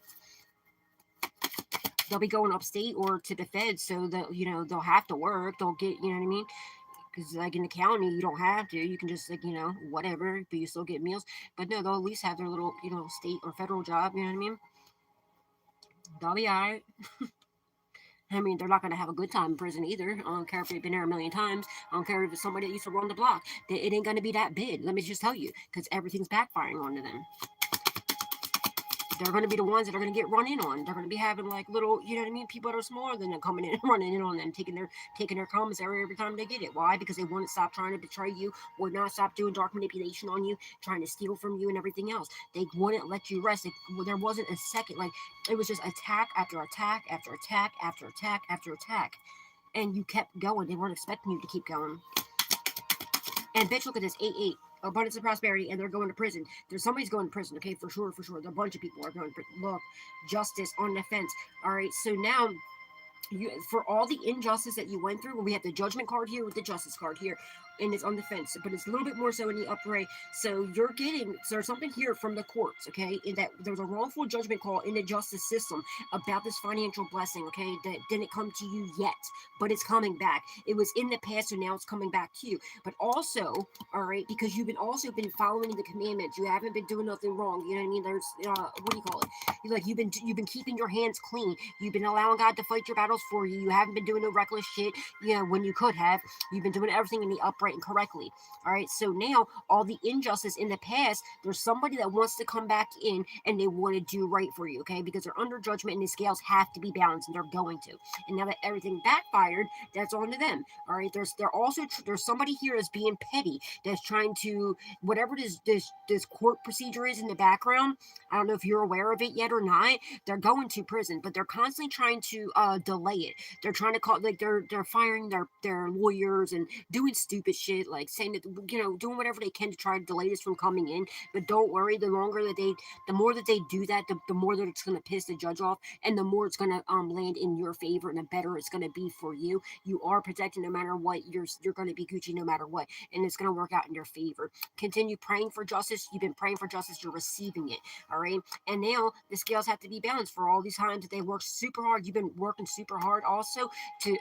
They'll be going upstate or to the feds, so that, you know, they'll have to work. They'll get, you know what I mean? Because, like, in the county, you don't have to. You can just, like, you know, whatever, but you still get meals. But no, they'll at least have their little, you know, state or federal job. You know what I mean? They'll be all right. I mean, they're not going to have a good time in prison either. I don't care if they've been there a million times. I don't care if it's somebody that used to run the block. It ain't going to be that big. Let me just tell you, because everything's backfiring onto them. They're going to be the ones that are going to get run in on. They're going to be having, like, little, you know what I mean, people that are smaller than them coming in and running in on them, taking their commissary every time they get it. Why? Because they want to stop trying to betray you, or not stop doing dark manipulation on you, trying to steal from you and everything else. They wouldn't let you rest. There wasn't a second. Like, it was just attack after attack after attack after attack after attack. And you kept going. They weren't expecting you to keep going. And bitch, look at this, 8-8. Abundance of prosperity, and they're going to prison. Somebody's going to prison, okay, for sure. A bunch of people are going to prison. Look, justice on the fence. All right, so now, for all the injustice that you went through, we have the judgment card here with the justice card here, and it's on the fence, but it's a little bit more so in the upright. So you're getting, so there's something here from the courts, okay, in that there's a wrongful judgment call in the justice system about this financial blessing, okay, that didn't come to you yet, but it's coming back. It was in the past, so now it's coming back to you. But also, all right, because you've also been following the commandments, you haven't been doing nothing wrong. You know what I mean? There's what do you call it? Like, you've been keeping your hands clean. You've been allowing God to fight your battles for you. You haven't been doing no reckless shit, you know, when you could have. You've been doing everything in the upright and correctly. All right, so now all the injustice in the past, there's somebody that wants to come back in and they want to do right for you, okay, because they're under judgment and the scales have to be balanced, and they're going to. And now that everything backfired, that's on to them. All right, there's somebody here that's being petty, that's trying to, whatever this court procedure is in the background. I don't know if you're aware of it yet or not. They're going to prison, but they're constantly trying to delay it. They're trying to call, like, they're firing their lawyers and doing stupid shit, like saying that, you know, doing whatever they can to try to delay this from coming in. But don't worry, the more that they do that, the more that it's going to piss the judge off, and the more it's going to land in your favor, and the better it's going to be for you. You are protected no matter what. You're going to be Gucci no matter what, and it's going to work out in your favor. Continue praying for justice. You've been praying for justice. You're receiving it. All right, and now the scales have to be balanced for all these times that they worked super hard. You've been working super hard also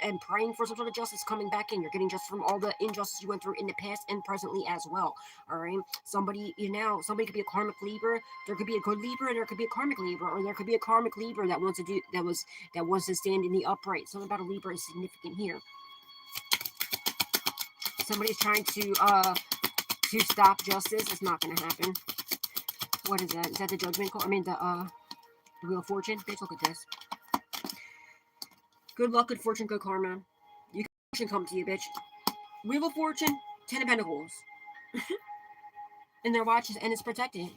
and praying for some sort of justice coming back in. You're getting justice from all the injustice you went through in the past and presently as well. All right, somebody could be a karmic Libra. There could be a good Libra, and there could be a karmic Libra, or there could be a karmic Libra that wants to stand in the upright. Something about a Libra is significant here. Somebody's trying to stop justice. It's not going to happen. What is that? Is that the judgment call? I mean, the Wheel of Fortune. Bitch, look at this. Good luck, good fortune, good karma. You can come to you, bitch. Wheel of Fortune, 10 of Pentacles. and they're watching, and it's protected.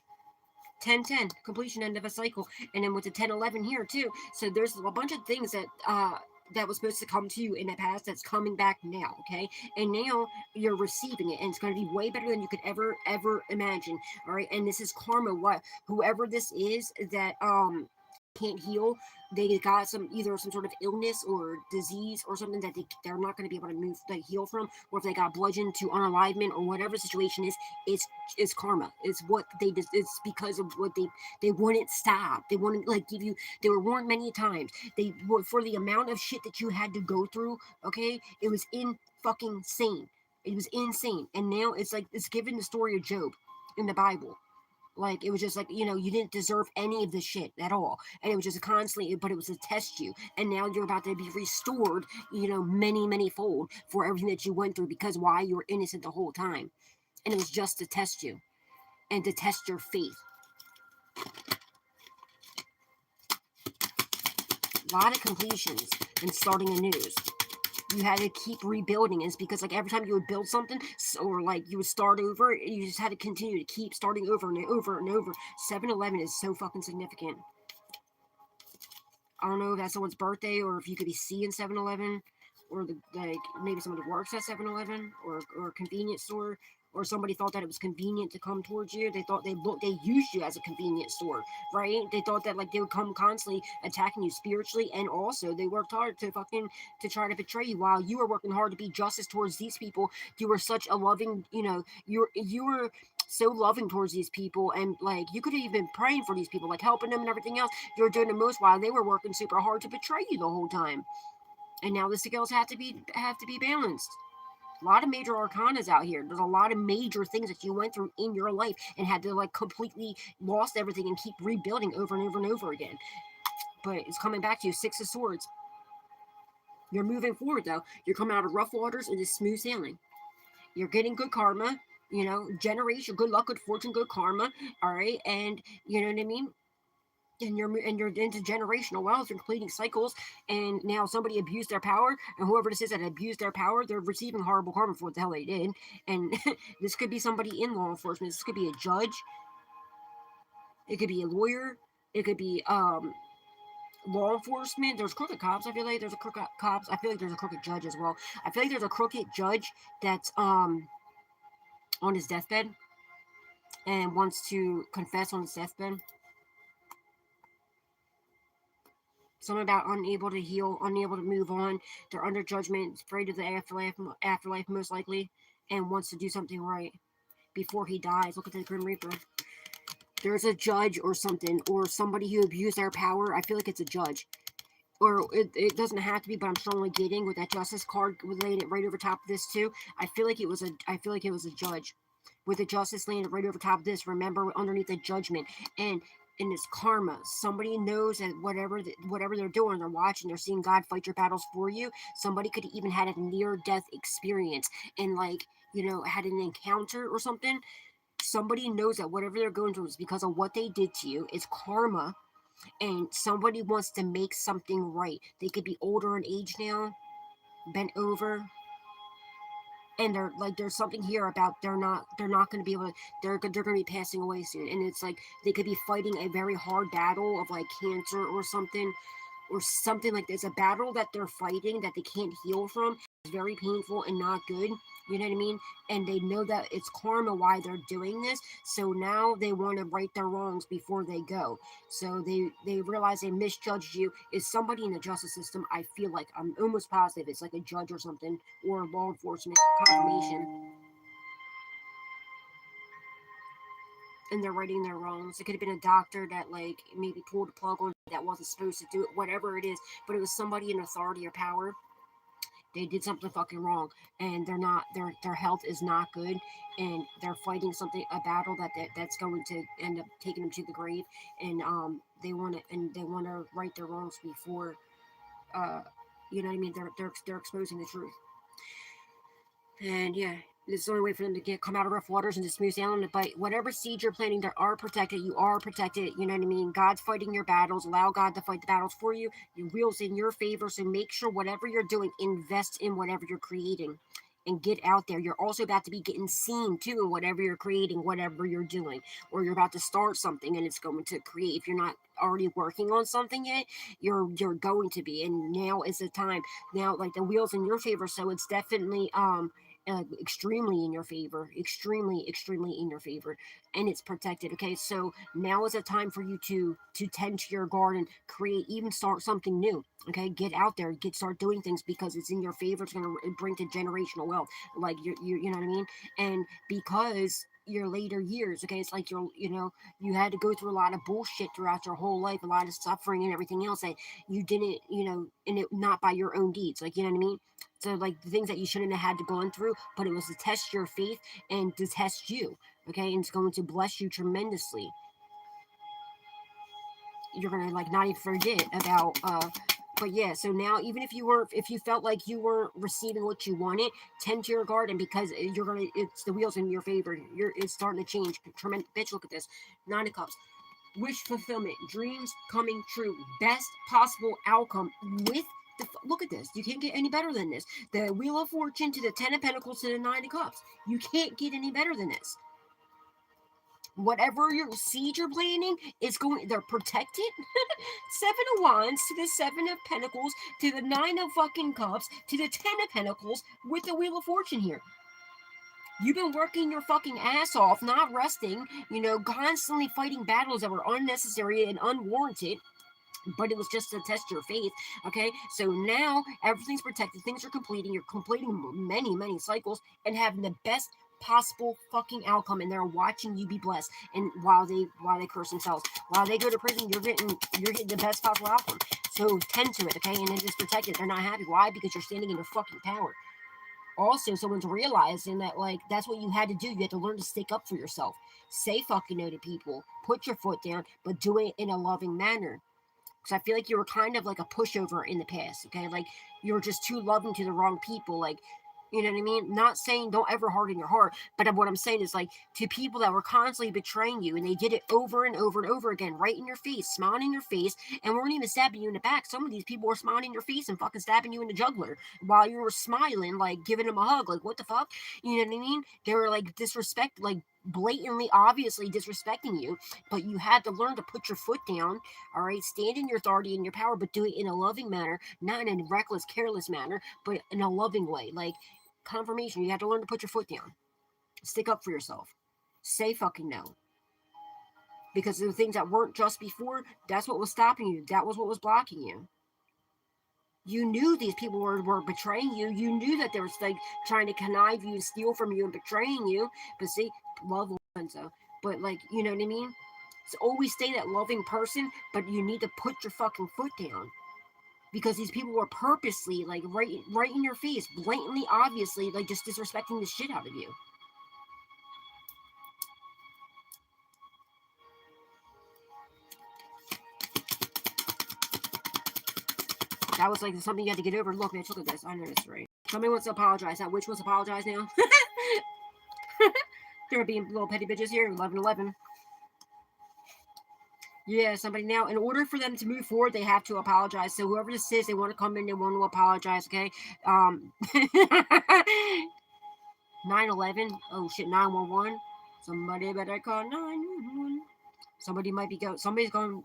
10-10, completion, end of a cycle. And then with the 10-11 here too. So there's a bunch of things that was supposed to come to you in the past that's coming back now, okay? And now you're receiving it, and it's going to be way better than you could ever imagine. All right, and this is karma. What whoever this is that can't heal, they got either some sort of illness or disease or something that they're not going to be able to heal from, or if they got bludgeoned to unalivement or whatever the situation is, it's karma. It's what they did. It's because of what they wouldn't stop. They wouldn't give you. They were warned many times. They were, for the amount of shit that you had to go through. Okay, it was fucking insane. It was insane, and now it's like it's given the story of Job in the Bible. Like, it was just like, you didn't deserve any of this shit at all. And it was just constantly, but it was to test you. And now you're about to be restored, many, many fold for everything that you went through, because why? You were innocent the whole time. And it was just to test you and to test your faith. A lot of completions and starting anews. You had to keep rebuilding. It's because every time you would build something, or you would start over, you just had to continue to keep starting over and over and over. 7-11 is so fucking significant. I don't know if that's someone's birthday, or if you could be seeing 7-11, or maybe somebody works at 7-Eleven or a convenience store, or somebody thought that it was convenient to come towards you. They thought they used you as a convenience store, right? They thought that they would come constantly attacking you spiritually, and also they worked hard to try to betray you while you were working hard to be justice towards these people. You were such a loving, you were so loving towards these people, and you could have even been praying for these people, helping them and everything else. You were doing the most while they were working super hard to betray you the whole time. And now the scales have to be balanced. A lot of major arcanas out here. There's a lot of major things that you went through in your life and had to completely lost everything and keep rebuilding over and over and over again. But it's coming back to you. 6 of Swords. You're moving forward though. You're coming out of rough waters into smooth sailing. You're getting good karma, generation, good luck, good fortune, good karma. All right, and you know what I mean. And you're into generational wealth and completing cycles, and now somebody abused their power, and whoever this is that abused their power, they're receiving horrible karma for what the hell they did. And this could be somebody in law enforcement. This could be a judge. It could be a lawyer. It could be law enforcement. There's crooked cops. I feel like there's a crooked cops. I feel like there's a crooked judge as well. I feel like there's a crooked judge that's on his deathbed and wants to confess on his deathbed. Something about unable to heal, unable to move on. They're under judgment, afraid of the afterlife most likely, and wants to do something right before he dies. Look at the Grim Reaper. There's a judge or something, or somebody who abused their power. I feel like it's a judge. Or it doesn't have to be, but I'm strongly getting with that justice card laying it right over top of this too. I feel like it was a judge. With the justice laying it right over top of this, remember, underneath the judgment. And it's karma. Somebody knows that whatever they're doing, they're watching, they're seeing God fight your battles for you. Somebody could even had a near-death experience and had an encounter or something. Somebody knows that whatever they're going through is because of what they did to you. It's karma, and somebody wants to make something right. They could be older in age now, bent over. And they're there's something here about they're not going to be able to, they're going to be passing away soon, and it's they could be fighting a very hard battle of cancer or something like this, a battle that they're fighting that they can't heal from. It's very painful and not good, you know what I mean? And they know that it's karma why they're doing this, so now they want to right their wrongs before they go. So they realize they misjudged you. Is somebody in the justice system. I feel like, I'm almost positive it's a judge or something, or law enforcement confirmation, and they're righting their wrongs. It could have been a doctor that maybe pulled a plug on that wasn't supposed to do it, whatever it is, but it was somebody in authority or power. They did something fucking wrong, and they're not, their health is not good, and they're fighting a battle that's going to end up taking them to the grave, and they want to right their wrongs before, you know what I mean? They're exposing the truth. And yeah, this is the only way for them to come out of rough waters and to smooth sailing. But whatever seeds you're planting, they are protected. You are protected. You know what I mean? God's fighting your battles. Allow God to fight the battles for you. Your wheels in your favor. So make sure whatever you're doing, invest in whatever you're creating. and get out there. You're also about to be getting seen too in whatever you're creating, whatever you're doing, or you're about to start something and it's going to create. If you're not already working on something yet, you're going to be. And now is the time. Now, like, the wheels in your favor, so it's definitely extremely in your favor, extremely in your favor, and it's protected. Okay, so now is a time for you to tend to your garden, create, even start something new. Okay, get out there, start doing things because it's in your favor. It's going to bring to generational wealth, like you know what I mean. And because your later years, okay, it's like you had to go through a lot of bullshit throughout your whole life, a lot of suffering and everything else that you didn't, and it not by your own deeds, like, you know what I mean. So, like, the things that you shouldn't have had to go through, but it was to test your faith and to test you, okay, and it's going to bless you tremendously. You're gonna, like, not even forget about but yeah, so now, even if you felt like you weren't receiving what you wanted, tend to your garden, because it's the wheels in your favor. It's starting to change. Tremendous. Bitch, look at this. 9 of Cups. Wish fulfillment, dreams coming true, best possible outcome with look at this. You can't get any better than this. The Wheel of Fortune to the 10 of Pentacles to the 9 of Cups. You can't get any better than this. Whatever your seed you're planting is they're protected. 7 of Wands to the 7 of Pentacles to the 9 of fucking Cups to the 10 of Pentacles with the Wheel of Fortune here. You've been working your fucking ass off, not resting, constantly fighting battles that were unnecessary and unwarranted, but it was just to test your faith, okay? So now everything's protected, things are completing, you're completing many cycles and having the best possible fucking outcome, and they're watching you be blessed. And while they curse themselves, while they go to prison, you're getting the best possible outcome. So tend to it, okay? And it is protected. They're not happy. Why? Because you're standing in your fucking power. Also, someone's realizing that, like, that's what you had to do. You had to learn to stick up for yourself. Say fucking no to people. Put your foot down, but do it in a loving manner. Because I feel like you were kind of like a pushover in the past, okay? Like, you were just too loving to the wrong people. Like, you know what I mean? Not saying don't ever harden your heart, but what I'm saying is, like, to people that were constantly betraying you, and they did it over and over and over again, right in your face, smiling in your face, and weren't even stabbing you in the back. Some of these people were smiling in your face and fucking stabbing you in the jugular while you were smiling, like, giving them a hug. Like, what the fuck? You know what I mean? They were, like, blatantly, obviously disrespecting you, but you had to learn to put your foot down, all right? Stand in your authority and your power, but do it in a loving manner, not in a reckless, careless manner, but in a loving way. Like, confirmation, you have to learn to put your foot down. Stick up for yourself. Say fucking no. Because the things that weren't just before, that's what was stopping you. That was what was blocking you. You knew these people were betraying you. You knew that they were, like, trying to connive you and steal from you and betraying you. But see, love will win, so. But, like, you know what I mean? So always stay that loving person, but you need to put your fucking foot down. Because these people were purposely, like, right in your face, blatantly, obviously, like, just disrespecting the shit out of you. That was, like, something you had to get over. Look, bitch, look at this. I know this, right? Somebody wants to apologize. That witch wants to apologize now. They're being little petty bitches here. 11-11. Yeah, somebody now, in order for them to move forward, they have to apologize. So whoever this is, they want to come in, they want to apologize, okay? 9-11. Oh shit, 911. Somebody better call 911. Somebody might be somebody's going.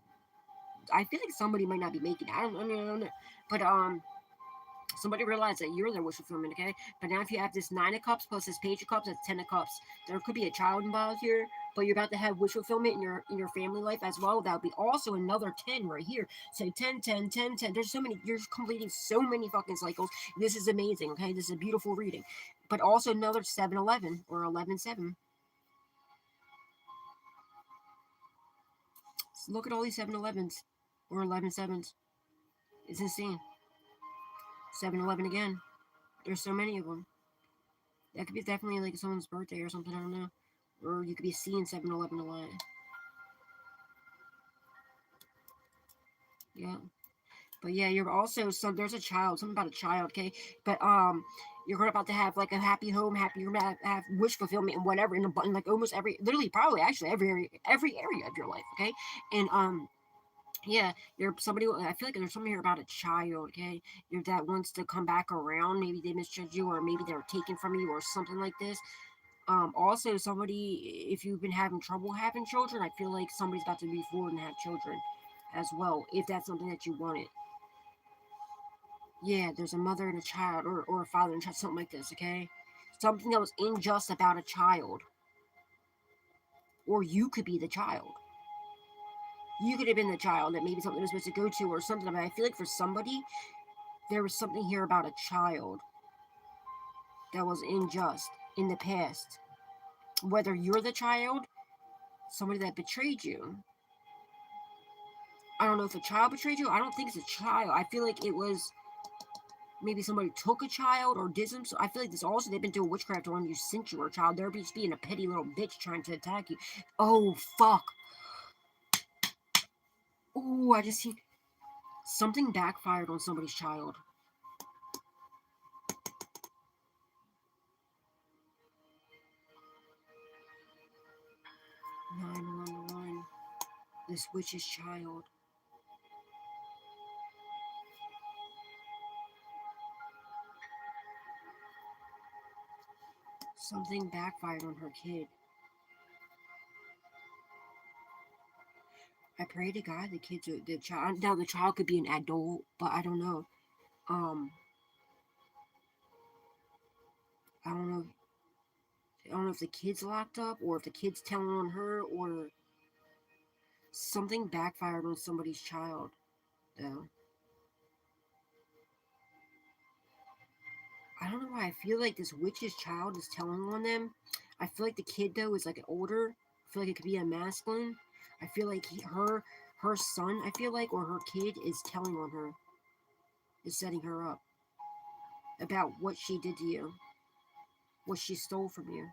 I feel like somebody might not be making it. I don't know. But somebody realized that you're their wish fulfillment, okay? But now if you have this 9 of Cups plus this Page of Cups, that's 10 of Cups. There could be a child involved here, but you're about to have wish fulfillment in your family life as well. That would be also another 10 right here. So 10, 10, 10, 10. There's so many. You're completing so many fucking cycles. This is amazing, okay? This is a beautiful reading. But also another 7-11 or 11-7. So look at all these 7-11s or 11-7s. It's insane. 7-11 again. There's so many of them. That could be definitely like someone's birthday or something, I don't know. Or you could be seeing 7-11 a lot. Yeah. But yeah, you're also, there's a child, something about a child, okay? But you're about to have like a happy home, you're gonna have wish fulfillment and whatever in like almost every, literally probably actually every area of your life, okay? And Yeah, you're somebody. I feel like there's something here about a child. Okay, you're that wants to come back around. Maybe they misjudged you, or maybe they're taken from you, or something like this. Also, somebody, if you've been having trouble having children, I feel like somebody's about to move forward and have children as well, if that's something that you wanted. Yeah, there's a mother and a child, or a father and child, something like this. Okay, something that was unjust about a child, or you could be the child. You could have been the child that maybe something was supposed to go to, or something. But I feel like for somebody, there was something here about a child that was unjust in the past. Whether you're the child, somebody that betrayed you. I don't know if a child betrayed you. I don't think it's a child. I feel like it was maybe somebody took a child or did some. So I feel like this also, they've been doing witchcraft on you since you were a child. They're just being a petty little bitch trying to attack you. Oh, fuck. Oh, I just seen something backfired on somebody's child. 911. This witch's child. Something backfired on her kid. I pray to God the child. Now the child could be an adult, but I don't know. Um, I don't know. I don't know if the kid's locked up or if the kid's telling on her or something backfired on somebody's child. Though I don't know why I feel like this witch's child is telling on them. I feel like the kid though is like an older. I feel like it could be a masculine. I feel like her son. I feel like or her kid is telling on her, is setting her up about what she did to you, what she stole from you.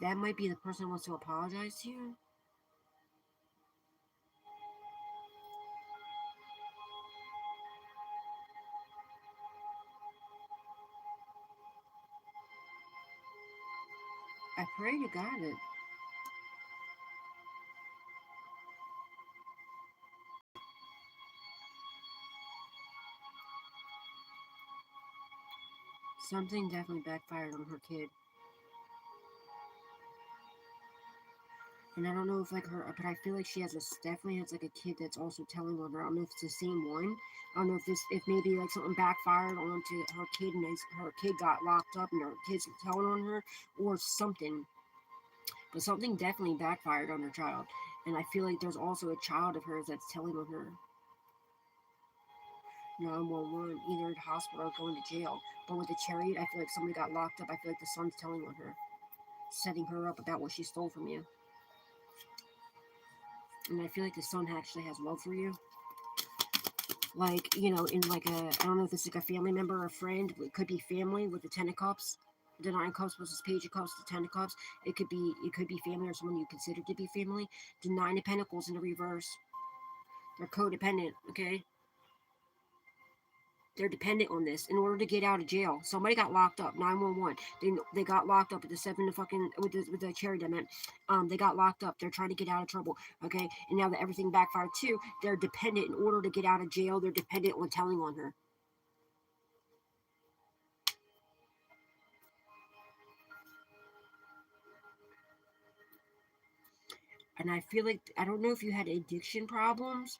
That might be the person who wants to apologize to you. I pray to God that something definitely backfired on her kid. And I don't know if like her, but I feel like she has definitely has like a kid that's also telling on her. I don't know if it's the same one. I don't know if maybe like something backfired onto her kid and her kid got locked up and her kid's telling on her or something. But something definitely backfired on her child. And I feel like there's also a child of hers that's telling on her. 911, either at the hospital or going to jail. But with the chariot, I feel like somebody got locked up. I feel like the son's telling on her, setting her up about what she stole from you. And I feel like the son actually has love for you. Like, you know, in like a, I don't know if it's like a family member or a friend. It could be family with the Ten of Cups. The Nine of Cups versus Page of Cups, the Ten of Cups. It could be family or someone you consider to be family. The Nine of Pentacles in the reverse. They're codependent, okay? They're dependent on this in order to get out of jail. Somebody got locked up. 911. They got locked up with the seven to fucking with the chariot. I meant, they got locked up. They're trying to get out of trouble. Okay, and now that everything backfired too, they're dependent in order to get out of jail. They're dependent on telling on her. And I feel like I don't know if you had addiction problems.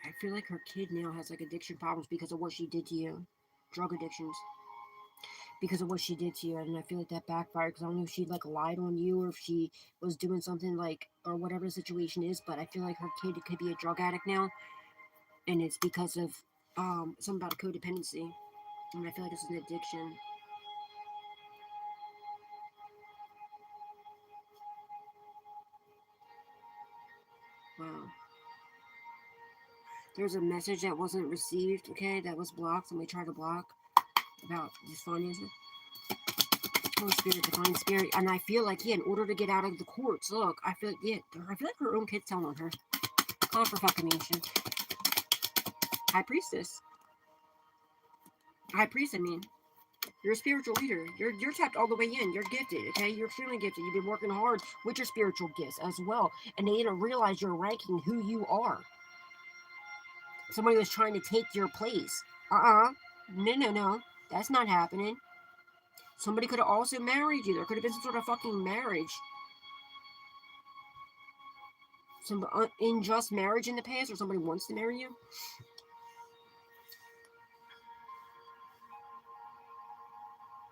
I feel like her kid now has like addiction problems because of what she did to you, drug addictions. Because of what she did to you, and I feel like that backfired because I don't know if she like lied on you or if she was doing something like or whatever the situation is, but I feel like her kid could be a drug addict now, and it's because of something about codependency, and I feel like it's an addiction. Wow. There's a message that wasn't received, okay, that was blocked, somebody tried to block about this finances. Holy Spirit, Divine Spirit, and I feel like in order to get out of the courts, look, I feel like her own kid's telling on her. Call for fucking nation. High Priestess. High Priest, I mean. You're a spiritual leader. You're tapped all the way in. You're gifted, okay? You're extremely gifted. You've been working hard with your spiritual gifts as well. And they didn't realize you're ranking who you are. Somebody was trying to take your place. No. That's not happening. Somebody could have also married you. There could have been some sort of fucking marriage. Some unjust marriage in the past, or somebody wants to marry you.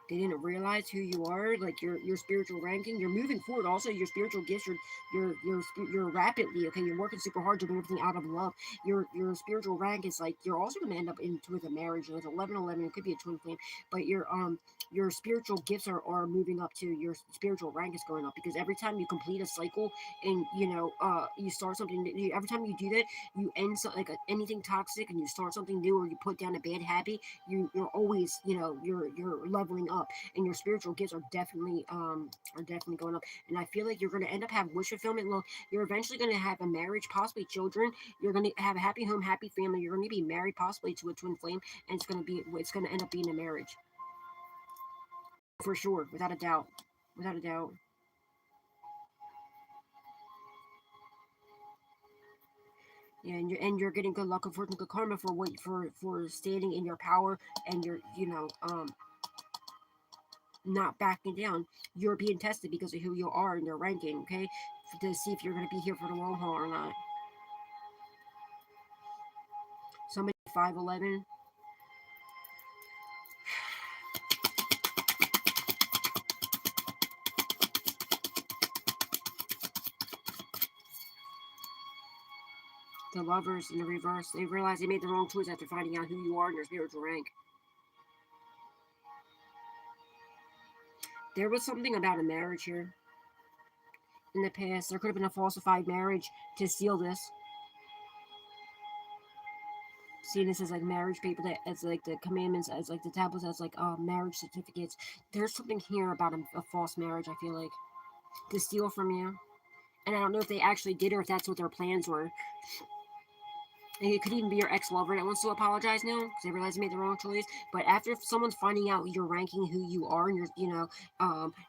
They didn't realize who you are, like your spiritual ranking. You're moving forward. Also, your spiritual gifts. You're rapidly, okay. You're working super hard to do everything out of love. Your spiritual rank is like you're also going to end up with a marriage. It's 11-11. It could be a twin flame, but your spiritual gifts are moving up too. Your spiritual rank is going up because every time you complete a cycle and you start something new, every time you do that, you end like anything toxic and you start something new, or you put down a bad habit. You're always you're leveling up, and your spiritual gifts are definitely going up. And I feel like you're going to end up having wish fulfillment. Look, you're eventually going to have a marriage, possibly children. You're going to have a happy home, happy family. You're going to be married, possibly to a twin flame, and it's going to end up being a marriage. For sure, without a doubt. Without a doubt. Yeah, and you're getting good luck and fortune, good karma for standing in your power, and you're not backing down. You're being tested because of who you are and your ranking, okay? To see if you're going to be here for the long haul or not. Somebody 5'11". The Lovers in the reverse. They realize they made the wrong choice after finding out who you are in your spiritual rank. There was something about a marriage here in the past. There could have been a falsified marriage to seal this. Seeing this as like marriage paper, that as like the commandments, as like the tablets, as like marriage certificates. There's something here about a false marriage, I feel like, to steal from you. And I don't know if they actually did or if that's what their plans were. And it could even be your ex-lover that wants to apologize now because they realize they made the wrong choice. But after someone's finding out you're ranking who you are, and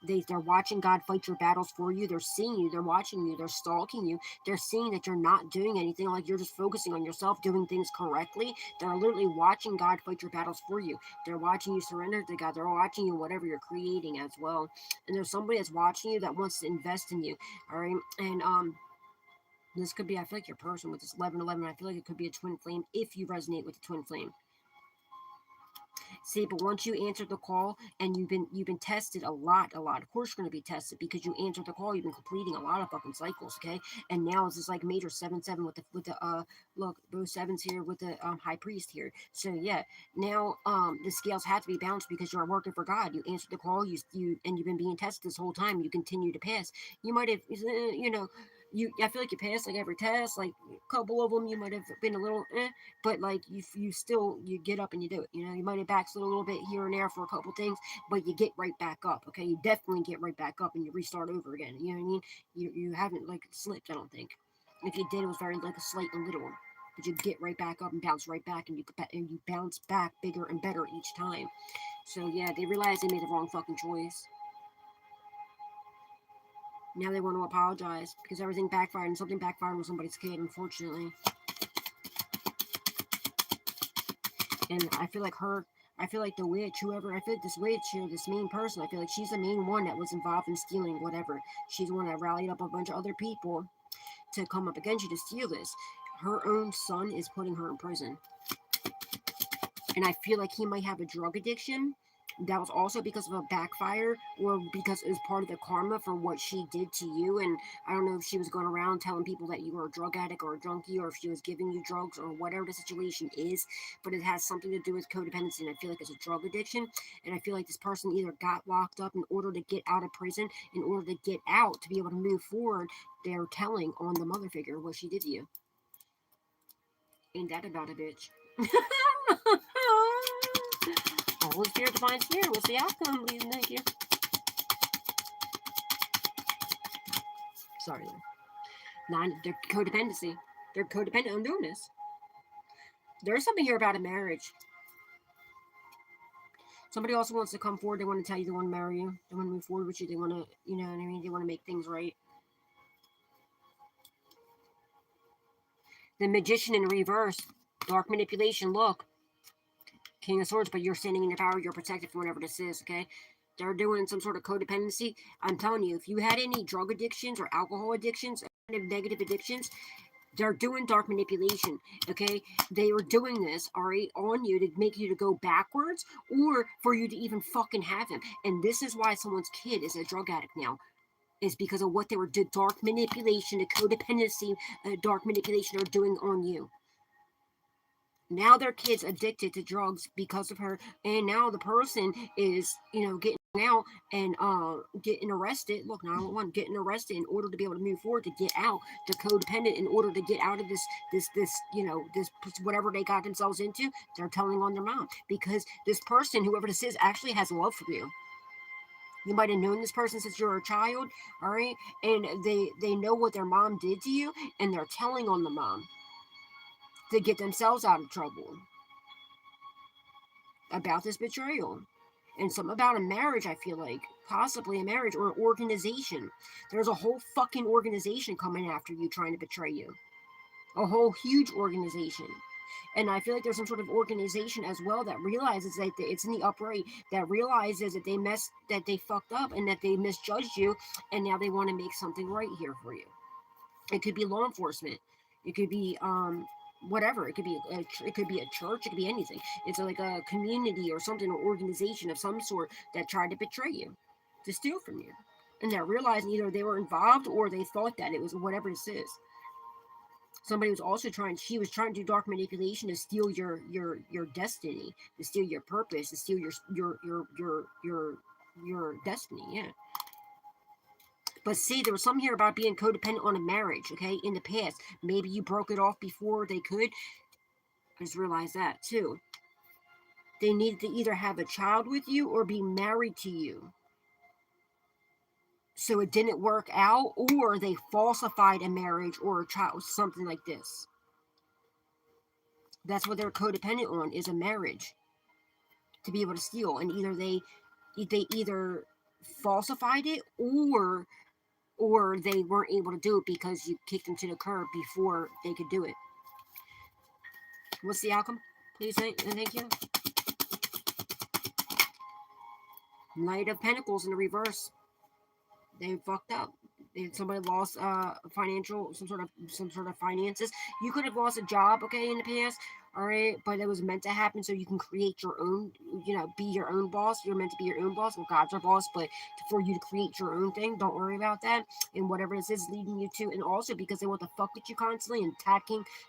they're watching God fight your battles for you. They're seeing you. They're watching you. They're stalking you. They're seeing that you're not doing anything, like you're just focusing on yourself, doing things correctly. They're literally watching God fight your battles for you. They're watching you surrender to God. They're watching you whatever you're creating as well. And there's somebody that's watching you that wants to invest in you. All right, and this could be, I feel like your person with this 11-11. I feel like it could be a twin flame if you resonate with the twin flame. See, but once you answered the call and you've been tested a lot. Of course, you're going to be tested because you answered the call. You've been completing a lot of fucking cycles, okay? And now it's this like major 7-7 with the look, both sevens here with the high priest here. So yeah, now the scales have to be balanced because you're working for God. You answered the call. And you've been being tested this whole time. You continue to pass. You might have, I feel like you passed like every test, like a couple of them you might have been a little but like you still get up and you do it. You might have backslid a little bit here and there for a couple things, but you get right back up. Okay, you definitely get right back up and you restart over again. You know what I mean? You haven't like slipped, I don't think. If you did, it was very like a slight and little one. But you get right back up and bounce right back, and you bounce back bigger and better each time. So yeah, they realized they made the wrong fucking choice. Now they want to apologize because everything backfired, and something backfired with somebody's kid, unfortunately. And I feel like the witch, whoever, I feel like this witch here, this main person, I feel like she's the main one that was involved in stealing whatever. She's the one that rallied up a bunch of other people to come up against you to steal this. Her own son is putting her in prison. And I feel like he might have a drug addiction. That was also because of a backfire, or because it was part of the karma for what she did to you. And I don't know if she was going around telling people that you were a drug addict or a junkie, or if she was giving you drugs, or whatever the situation is, but it has something to do with codependency, and I feel like it's a drug addiction. And I feel like this person either got locked up in order to get out of prison, in order to get out to be able to move forward. They're telling on the mother figure what she did to you. Ain't that about a bitch? Holy Spirit, Divine Spirit, what's the outcome? Please and thank you. Sorry. They're codependency. They're codependent on doing this. There's something here about a marriage. Somebody also wants to come forward. They want to tell you they want to marry you. They want to move forward with you. They want to, you know what I mean? They want to make things right. The Magician in reverse. Dark manipulation. Look. King of Swords, but you're standing in your power. You're protected from whatever this is, okay? They're doing some sort of codependency. I'm telling you, if you had any drug addictions or alcohol addictions, kind of negative addictions, they're doing dark manipulation, okay? They were doing this, all right, on you to make you to go backwards or for you to even fucking have him. And this is why someone's kid is a drug addict now, is because of what they were doing, dark manipulation, the codependency, dark manipulation they're doing on you. Now their kid's addicted to drugs because of her, and now the person is, you know, getting out and getting arrested. Look, 911, getting arrested in order to be able to move forward, to get out, the codependent, in order to get out of this, you know, this whatever they got themselves into. They're telling on their mom because this person, whoever this is, actually has love for you. You might have known this person since you were a child, all right, and they know what their mom did to you, and they're telling on the mom to get themselves out of trouble about this betrayal. And something about a marriage, I feel like. Possibly a marriage or an organization. There's a whole fucking organization coming after you, trying to betray you. A whole huge organization. And I feel like there's some sort of organization as well that realizes that it's in the upright, that realizes that they fucked up and that they misjudged you, and now they want to make something right here for you. It could be law enforcement. It could be whatever. It could be a church. It could be anything. It's like a community or something, or organization of some sort that tried to betray you, to steal from you, and they're realizing either they were involved or they thought that it was whatever this is. Somebody was also she was trying to do dark manipulation to steal your destiny, to steal your purpose, to steal your destiny. Yeah. But see, there was something here about being codependent on a marriage, okay, in the past. Maybe you broke it off before they could. I just realized that, too. They needed to either have a child with you or be married to you. So it didn't work out, or they falsified a marriage or a child, something like this. That's what they're codependent on, is a marriage, to be able to steal. And either they either falsified it, or they weren't able to do it because you kicked them to the curb before they could do it. What's the outcome? Please and thank you. Knight of Pentacles in the reverse. They fucked up. Somebody lost financial, some sort of finances. You could have lost a job, okay, in the past, all right, but it was meant to happen so you can create your own, you know, be your own boss. You're meant to be your own boss. Well, God's our boss, but for you to create your own thing, don't worry about that. And whatever this is leading you to, and also because they want to fuck with you constantly and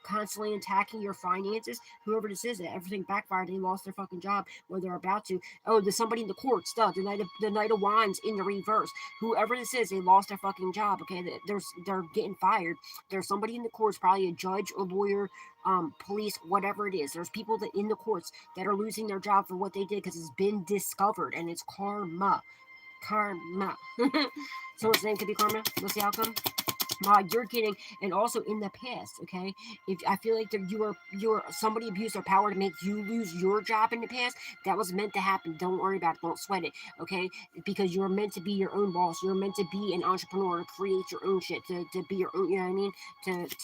constantly attacking your finances. Whoever this is, everything backfired. They lost their fucking job, or they're about to. Oh, there's somebody in the courts. The Knight of Wands in the reverse. Whoever this is, they lost their fucking job. Okay, they're getting fired. There's somebody in the courts, probably a judge, a lawyer, police, whatever it is. There's people that in the courts that are losing their job for what they did because it's been discovered, and it's karma. So his name could be karma. What's the outcome? You're kidding. And also in the past, okay, if I feel like you were somebody abused their power to make you lose your job in the past, that was meant to happen. Don't worry about it. Don't sweat it, okay? Because you're meant to be your own boss. You're meant to be an entrepreneur, to create your own shit, to be your own, you know what I mean,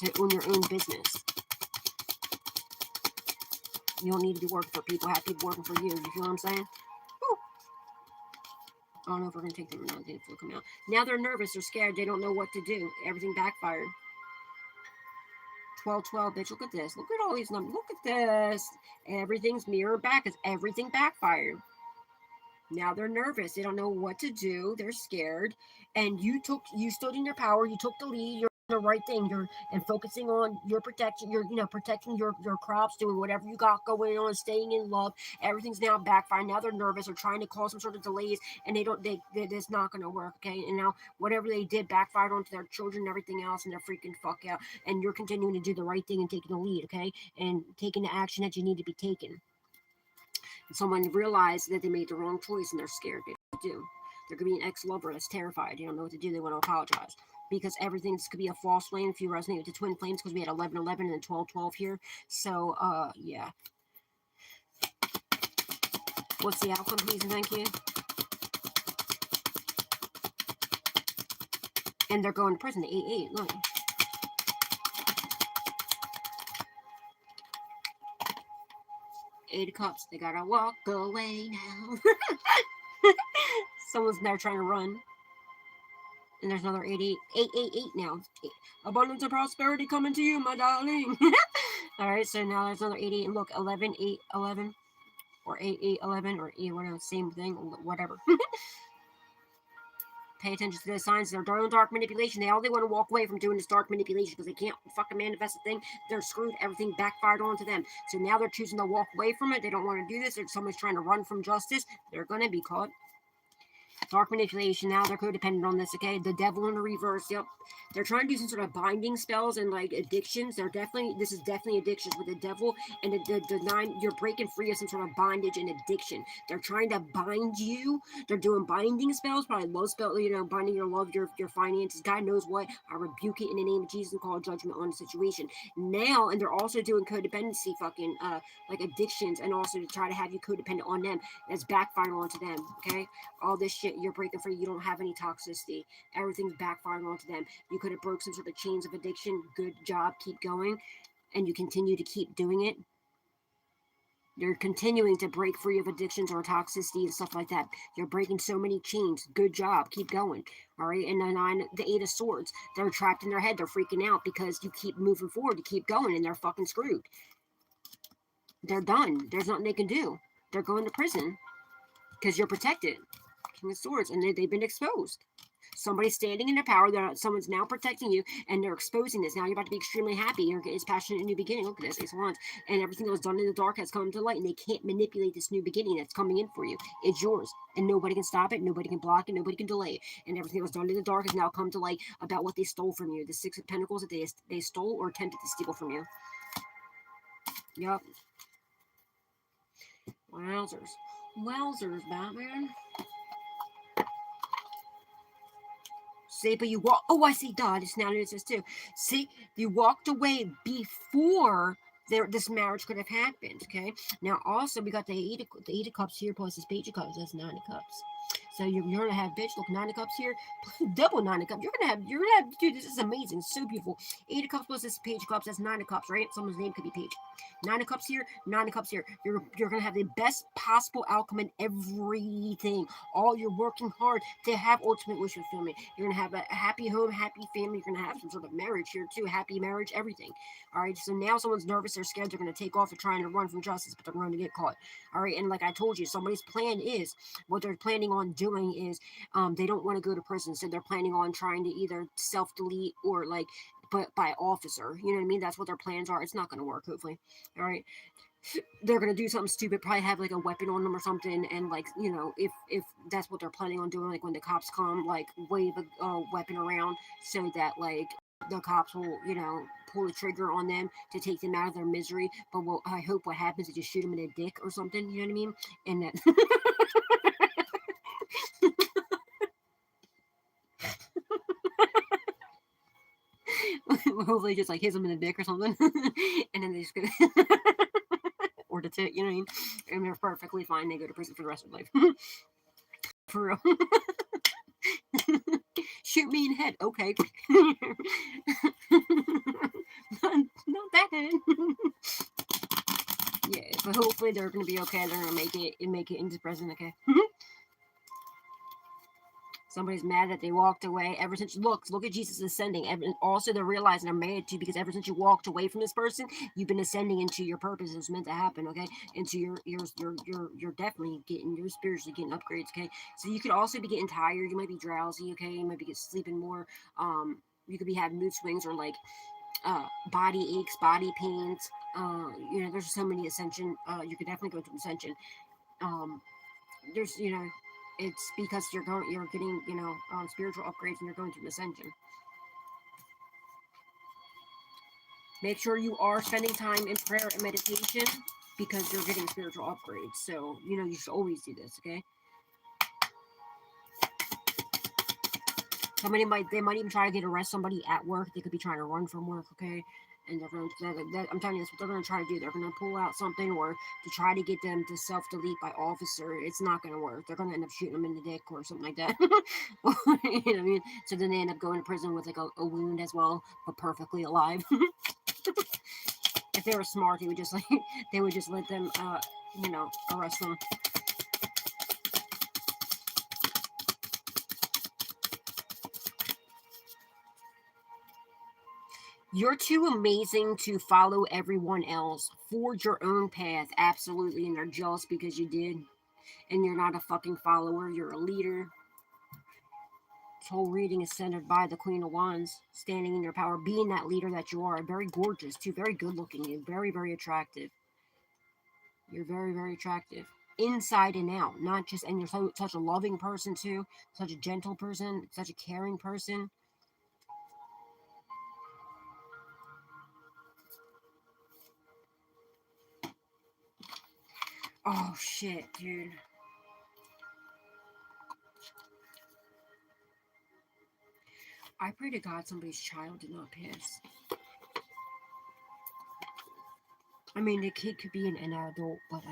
to own your own business. You don't need to be working for people. Have people working for you. You feel what I'm saying? Woo. I don't know if we're going to take them or not. They come out. Now they're nervous. They're scared. They don't know what to do. Everything backfired. 12, bitch. Look at this. Look at all these numbers. Look at this. Everything's mirrored back. It's everything backfired. Now they're nervous. They don't know what to do. They're scared. And you stood in your power. You took the lead. You're the right thing. You're focusing on your protection. You're protecting your crops, doing whatever you got going on, staying in love. Everything's now backfiring. Now they're nervous. They're trying to cause some sort of delays, and it's not going to work. Okay, and now whatever they did backfired onto their children and everything else, and they're freaking fuck out. And you're continuing to do the right thing and taking the lead. Okay, and taking the action that you need to be taken. Someone realized that they made the wrong choice and they're scared. They do. There could be an ex-lover that's terrified. They don't know what to do. They want to apologize. Because everything, this could be a false flame if you resonate with the twin flames, because we had 11-11 and 12-12 here. So, yeah. What's the outcome, please and thank you? And they're going to prison. 8-8. Look. Eight of Cups. They gotta walk away now. Someone's there trying to run. And there's another 8-8. 8-8-8 now. Abundance and prosperity coming to you, my darling. Alright, so now there's another 8-8. And look, 11-8-11. Or 8-8-11. Or whatever, same thing. Whatever. Pay attention to those signs. They're doing dark manipulation. They want to walk away from doing this dark manipulation because they can't fucking manifest a thing. They're screwed. Everything backfired onto them. So now they're choosing to walk away from it. They don't want to do this. Or someone's trying to run from justice. They're going to be caught. Dark manipulation. Now they're codependent on this, okay? The devil in the reverse. Yep. They're trying to do some sort of binding spells and like addictions. This is definitely addictions with the devil. And the 9, you're breaking free of some sort of bondage and addiction. They're trying to bind you. They're doing binding spells, probably love spell, binding your love, your finances. God knows what. I rebuke it in the name of Jesus and call judgment on the situation. Now, and they're also doing codependency fucking like addictions, and also to try to have you codependent on them. That's backfiring onto them, okay? All this shit, you're breaking free. You don't have any toxicity. Everything's backfiring onto them. You could have broke some sort of chains of addiction. Good job. Keep going. And you continue to keep doing it. You're continuing to break free of addictions or toxicity and stuff like that. You're breaking so many chains. Good job. Keep going. All right. And the 8 of Swords. They're trapped in their head. They're freaking out because you keep moving forward. You keep going and they're fucking screwed. They're done. There's nothing they can do. They're going to prison because you're protected. King of Swords. And they've been exposed. Somebody's standing in their power. Someone's now protecting you, and they're exposing this. Now you're about to be extremely happy. It's passionate, a new beginning. Look at this, Ace of Wands. And everything that was done in the dark has come to light, and they can't manipulate this new beginning that's coming in for you. It's yours, and nobody can stop it. Nobody can block it. Nobody can delay it. And everything that was done in the dark has now come to light about what they stole from you. The 6 of Pentacles that they stole or attempted to steal from you. Yup. Wowzers. Wowzers, Batman. See, but you walk. Oh, I see. God, it's now this too. See, you walked away before this marriage could have happened. Okay. Now, also, we got the 8 of Cups here plus this Page of Cups. That's 9 of Cups. So you're gonna have, bitch, look, 9 of Cups here, double 9 of Cups. You're gonna have, dude, this is amazing, so beautiful. 8 of Cups plus this Page of Cups, that's 9 of Cups, right? Someone's name could be Page. 9 of Cups here, 9 of Cups here. You're gonna have the best possible outcome in everything. All you're working hard to have ultimate wish fulfillment. You're gonna have a happy home, happy family. You're gonna have some sort of marriage here too, happy marriage, everything. All right. So now someone's nervous, they're scared, they're gonna take off and trying to run from justice, but they're going to get caught. All right. And like I told you, somebody's plan is what they're planning on doing is they don't want to go to prison, so they're planning on trying to either self-delete or like but by officer, you know what I mean? That's what their plans are. It's not going to work, hopefully. All right, they're going to do something stupid, probably have like a weapon on them or something, and like, you know, if that's what they're planning on doing, like when the cops come, like wave a weapon around so that like the cops will, you know, pull the trigger on them to take them out of their misery. But I hope what happens is just shoot them in the dick or something, you know what I mean? And that hopefully just like hits them in the dick or something, and then they just go or the tit, you know what I mean? And they're perfectly fine. They go to prison for the rest of their life. For real. Shoot me in the head, okay? not that head. Yeah, but hopefully they're gonna be okay. They're gonna make it into prison, okay? Somebody's mad that they walked away. Ever since, look at Jesus ascending. And also, they're realizing they're mad too, because ever since you walked away from this person, you've been ascending into your purpose. It's meant to happen, okay? Into you're definitely you're spiritually getting upgrades, okay? So you could also be getting tired. You might be drowsy, okay? You might be sleeping more. You could be having mood swings or like body aches, body pains. You know, there's so many ascension. You could definitely go to ascension. There's, you know, it's because you're getting, you know, spiritual upgrades and you're going through ascension. Make sure you are spending time in prayer and meditation because you're getting spiritual upgrades. So, you know, you should always do this, okay? They might even try to arrest somebody at work. They could be trying to run from work, okay? And they're going to, I'm telling you, that's what they're going to try to do. They're going to pull out something or to try to get them to self-delete by officer. It's not going to work. They're going to end up shooting them in the dick or something like that. You know what I mean? So then they end up going to prison with like a wound as well, but perfectly alive. If they were smart, they would just let them, arrest them. You're too amazing to follow everyone else. Forge your own path. Absolutely. And they're jealous because you did. And you're not a fucking follower. You're a leader. This whole reading is centered by the Queen of Wands. Standing in your power. Being that leader that you are. Very gorgeous too. Very good looking. And very, very attractive. You're very, very attractive. Inside and out. Not just, and you're such a loving person too. Such a gentle person. Such a caring person. Oh, shit, dude. I pray to God somebody's child did not pass. I mean, the kid could be an adult, but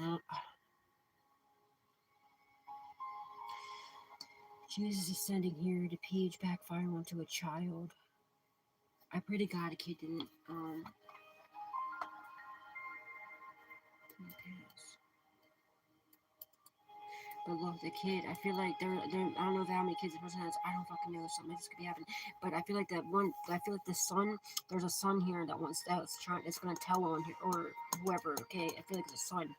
Jesus is sending here the page backfire onto a child. I pray to God a kid didn't pass. But look, the kid, I feel like they're I don't know how many kids the person has. I don't fucking know. Something like this could be happening. But I feel like the son, there's a son here that's gonna tell on here, or whoever, okay? I feel like it's a son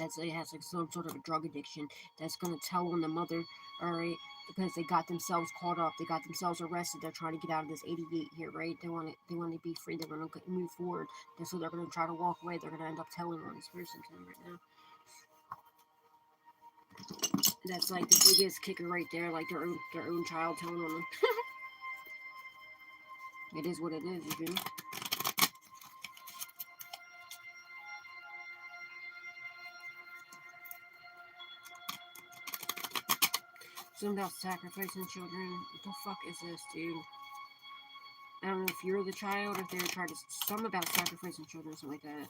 that's has like some sort of a drug addiction that's gonna tell on the mother, alright? Because they got themselves caught up, they got themselves arrested, they're trying to get out of this 88 here, right? They want to be free, they're gonna move forward, and so they're gonna try to walk away, they're gonna end up telling on this person to me right now. That's like the biggest kicker right there, like their own child telling on them. It is what it is, you know. Something about sacrificing children. What the fuck is this, dude? I don't know if you're the child, or if they're trying to, something about sacrificing children, something like that.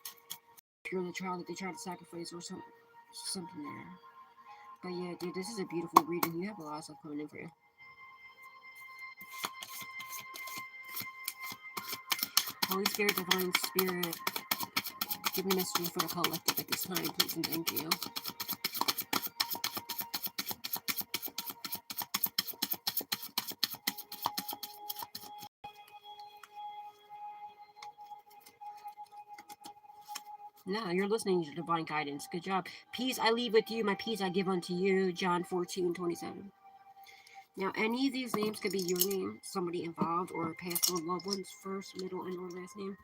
If you're the child that they try to sacrifice, or something there. But yeah, dude, this is a beautiful reading. You have a lot of stuff coming in for you. Holy Spirit, Divine Spirit, give me messages for the collective at this time, please and thank you. No, you're listening to divine guidance. Good job. Peace I leave with you, my peace I give unto you. John 14:27. Now, any of these names could be your name, somebody involved, or past or loved ones, first, middle, and or last name.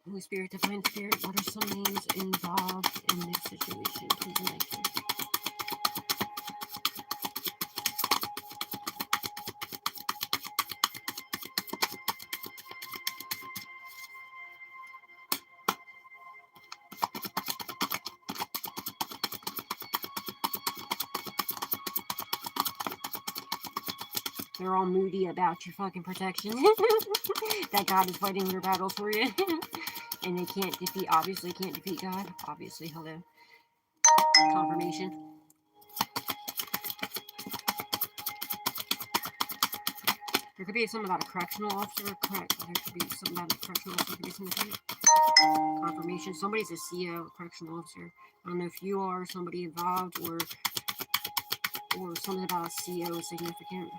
Holy Spirit, Divine Spirit, what are some names involved in this situation? Please and thank you. They're all moody about your fucking protection. That God is fighting your battles for you. And they obviously can't defeat God. Obviously, hello. Confirmation. There could be something about a correctional officer. Correct. There could be something about a correctional officer. Confirmation. Somebody's a CO, a correctional officer. I don't know if you are somebody involved or something about a CO is significant.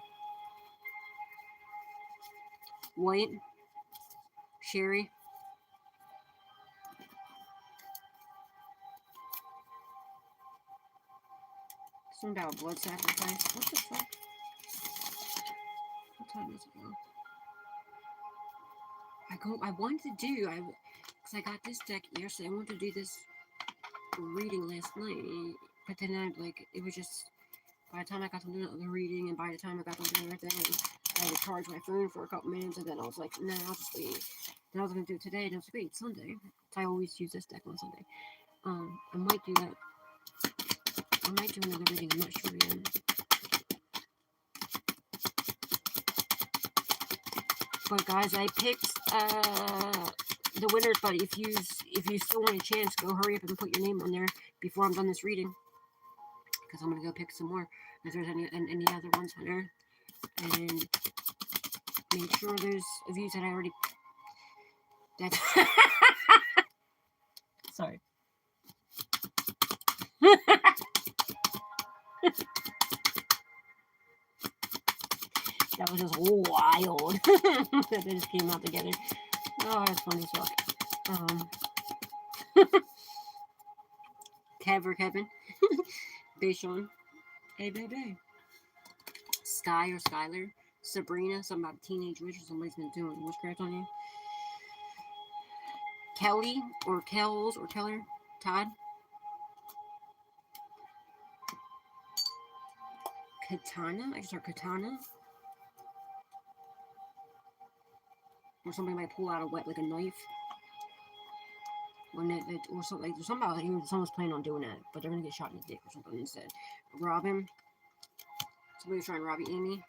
White. Sherry. Something about blood sacrifice. What the fuck? What time is it now? I wanted to do, because I got this deck yesterday. I wanted to do this reading last night. But then it was just, by the time I got to the reading, and by the time I got to doing everything, I had to charge my phone for a couple minutes, and then I was like, nah, I'll just wait. Then I was going to do it today, and I was like, wait, Sunday. So I always use this deck on Sunday. I might do that. I might do another reading, I'm not sure yet. But guys, I picked the winners, but if you still want a chance, go hurry up and put your name on there before I'm done this reading. Because I'm going to go pick some more, if there's any other ones on there. And make sure those of you that I already... That's... Sorry. That was just wild. They just came out together. Oh, that's funny as fuck. Kev or Kevin. Bayshon. Hey, baby. Sky or Skylar. Sabrina. Something about teenage witch or somebody's been doing witchcraft on you. Kelly or Kells or Keller. Todd. Katana. I just heard Katana. Or somebody might pull out a like a knife. When or something like, there's something about like someone's planning on doing that, but they're gonna get shot in the dick or something instead. Robin. Somebody's trying to rob you. Amy.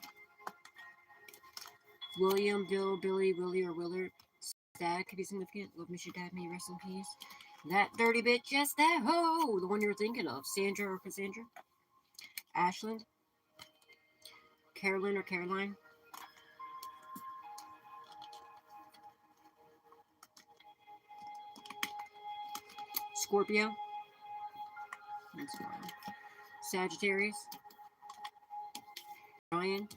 William, Bill, Billy, Willie, or Willard. Dad could be significant. Love me, your dad, may rest in peace. That dirty bitch, yes, that hoe. The one you were thinking of. Sandra or Cassandra. Ashland. Carolyn or Caroline. Scorpio. That's fine. Sagittarius. Ryan.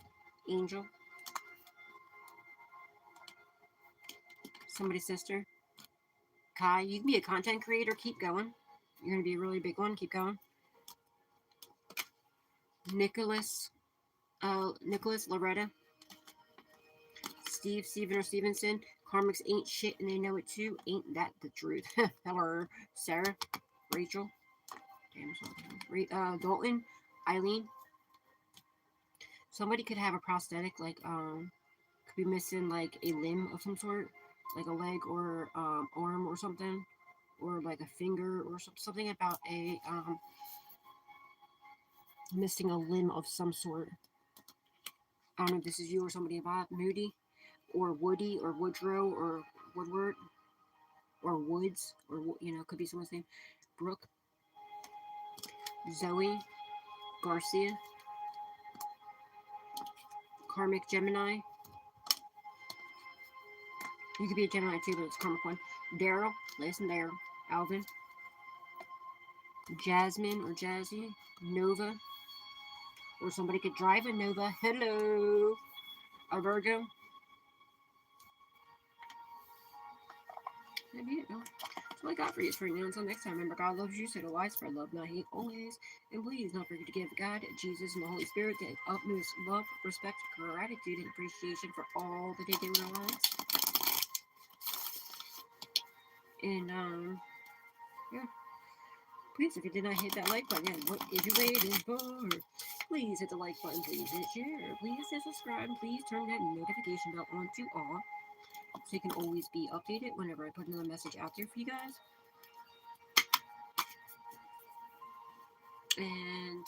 Angel. Somebody's sister. Kai. You can be a content creator. Keep going. You're going to be a really big one. Keep going. Nicholas. Loretta. Steve, Steven, or Stevenson. Karmics ain't shit and they know it too. Ain't that the truth? Hello. Sarah. Rachel. Damn, Dalton. Eileen. Somebody could have a prosthetic, like, could be missing, like, a limb of some sort. Like a leg or arm or something. Or, like, a finger or something about a, missing a limb of some sort. I don't know if this is you or somebody about Moody. Or Woody, or Woodrow, or Woodward, or Woods, or, could be someone's name. Brooke. Zoe. Garcia. Karmic Gemini. You could be a Gemini too, but it's Karmic one. Daryl. Listen, Daryl. Alvin. Jasmine or Jazzy. Nova. Or somebody could drive a Nova. Hello. A Virgo. That'd be it, no? That's all I got for you for now. Until next time, remember, God loves you, so do I. Spread love, not hate, always. And please don't forget to give God, Jesus, and the Holy Spirit the utmost love, respect, gratitude, and appreciation for all that they do in our lives. And, yeah. Please, if you did not hit that like button yet, what is you waiting for? Please hit the like button, please hit share, please hit subscribe, and please turn that notification bell on to all, so you can always be updated whenever I put another message out there for you guys. And,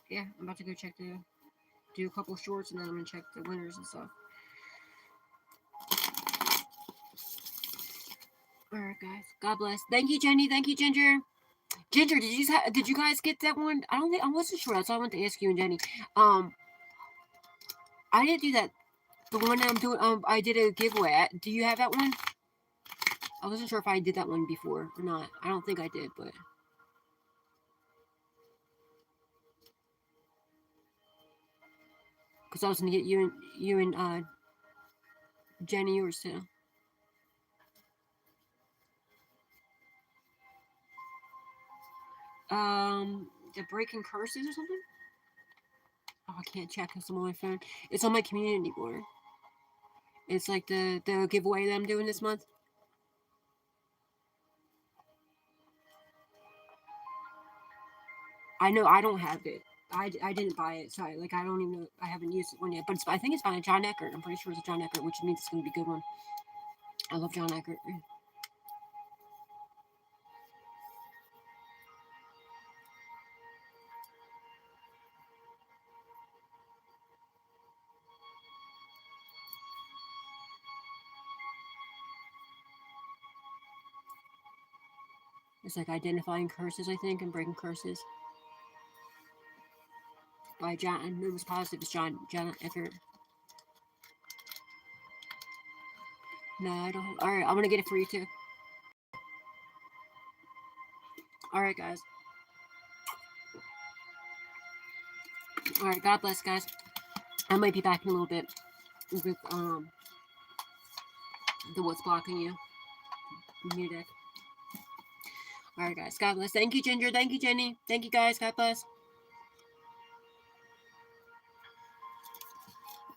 yeah, I'm about to go do a couple shorts, and then I'm going to check the winners and stuff. Alright, guys. God bless. Thank you, Jenny. Thank you, Ginger. Ginger, did you guys get that one? I wasn't sure. That's why I wanted to ask you and Jenny. I didn't do that. The one I'm doing, I did a giveaway. Do you have that one? I wasn't sure if I did that one before or not. I don't think I did, but... Because I was going to get you and Jenny or so. The Breaking Curses or something? Oh, I can't check because I'm on my phone. It's on my community board. It's like the giveaway that I'm doing this month. I know I don't have it. I didn't buy it, so like I don't even know. I haven't used one yet, but I think it's by John Eckert. I'm pretty sure it's a John Eckert, which means it's going to be a good one. I love John Eckert. It's like identifying curses, I think, and breaking curses. By John, and it was positive. It's John Eckert. No, I don't. All right, I'm gonna get it for you too. All right, guys. All right, God bless, guys. I might be back in a little bit with the what's blocking you music. All right, guys. God bless. Thank you, Ginger. Thank you, Jenny. Thank you, guys. God bless.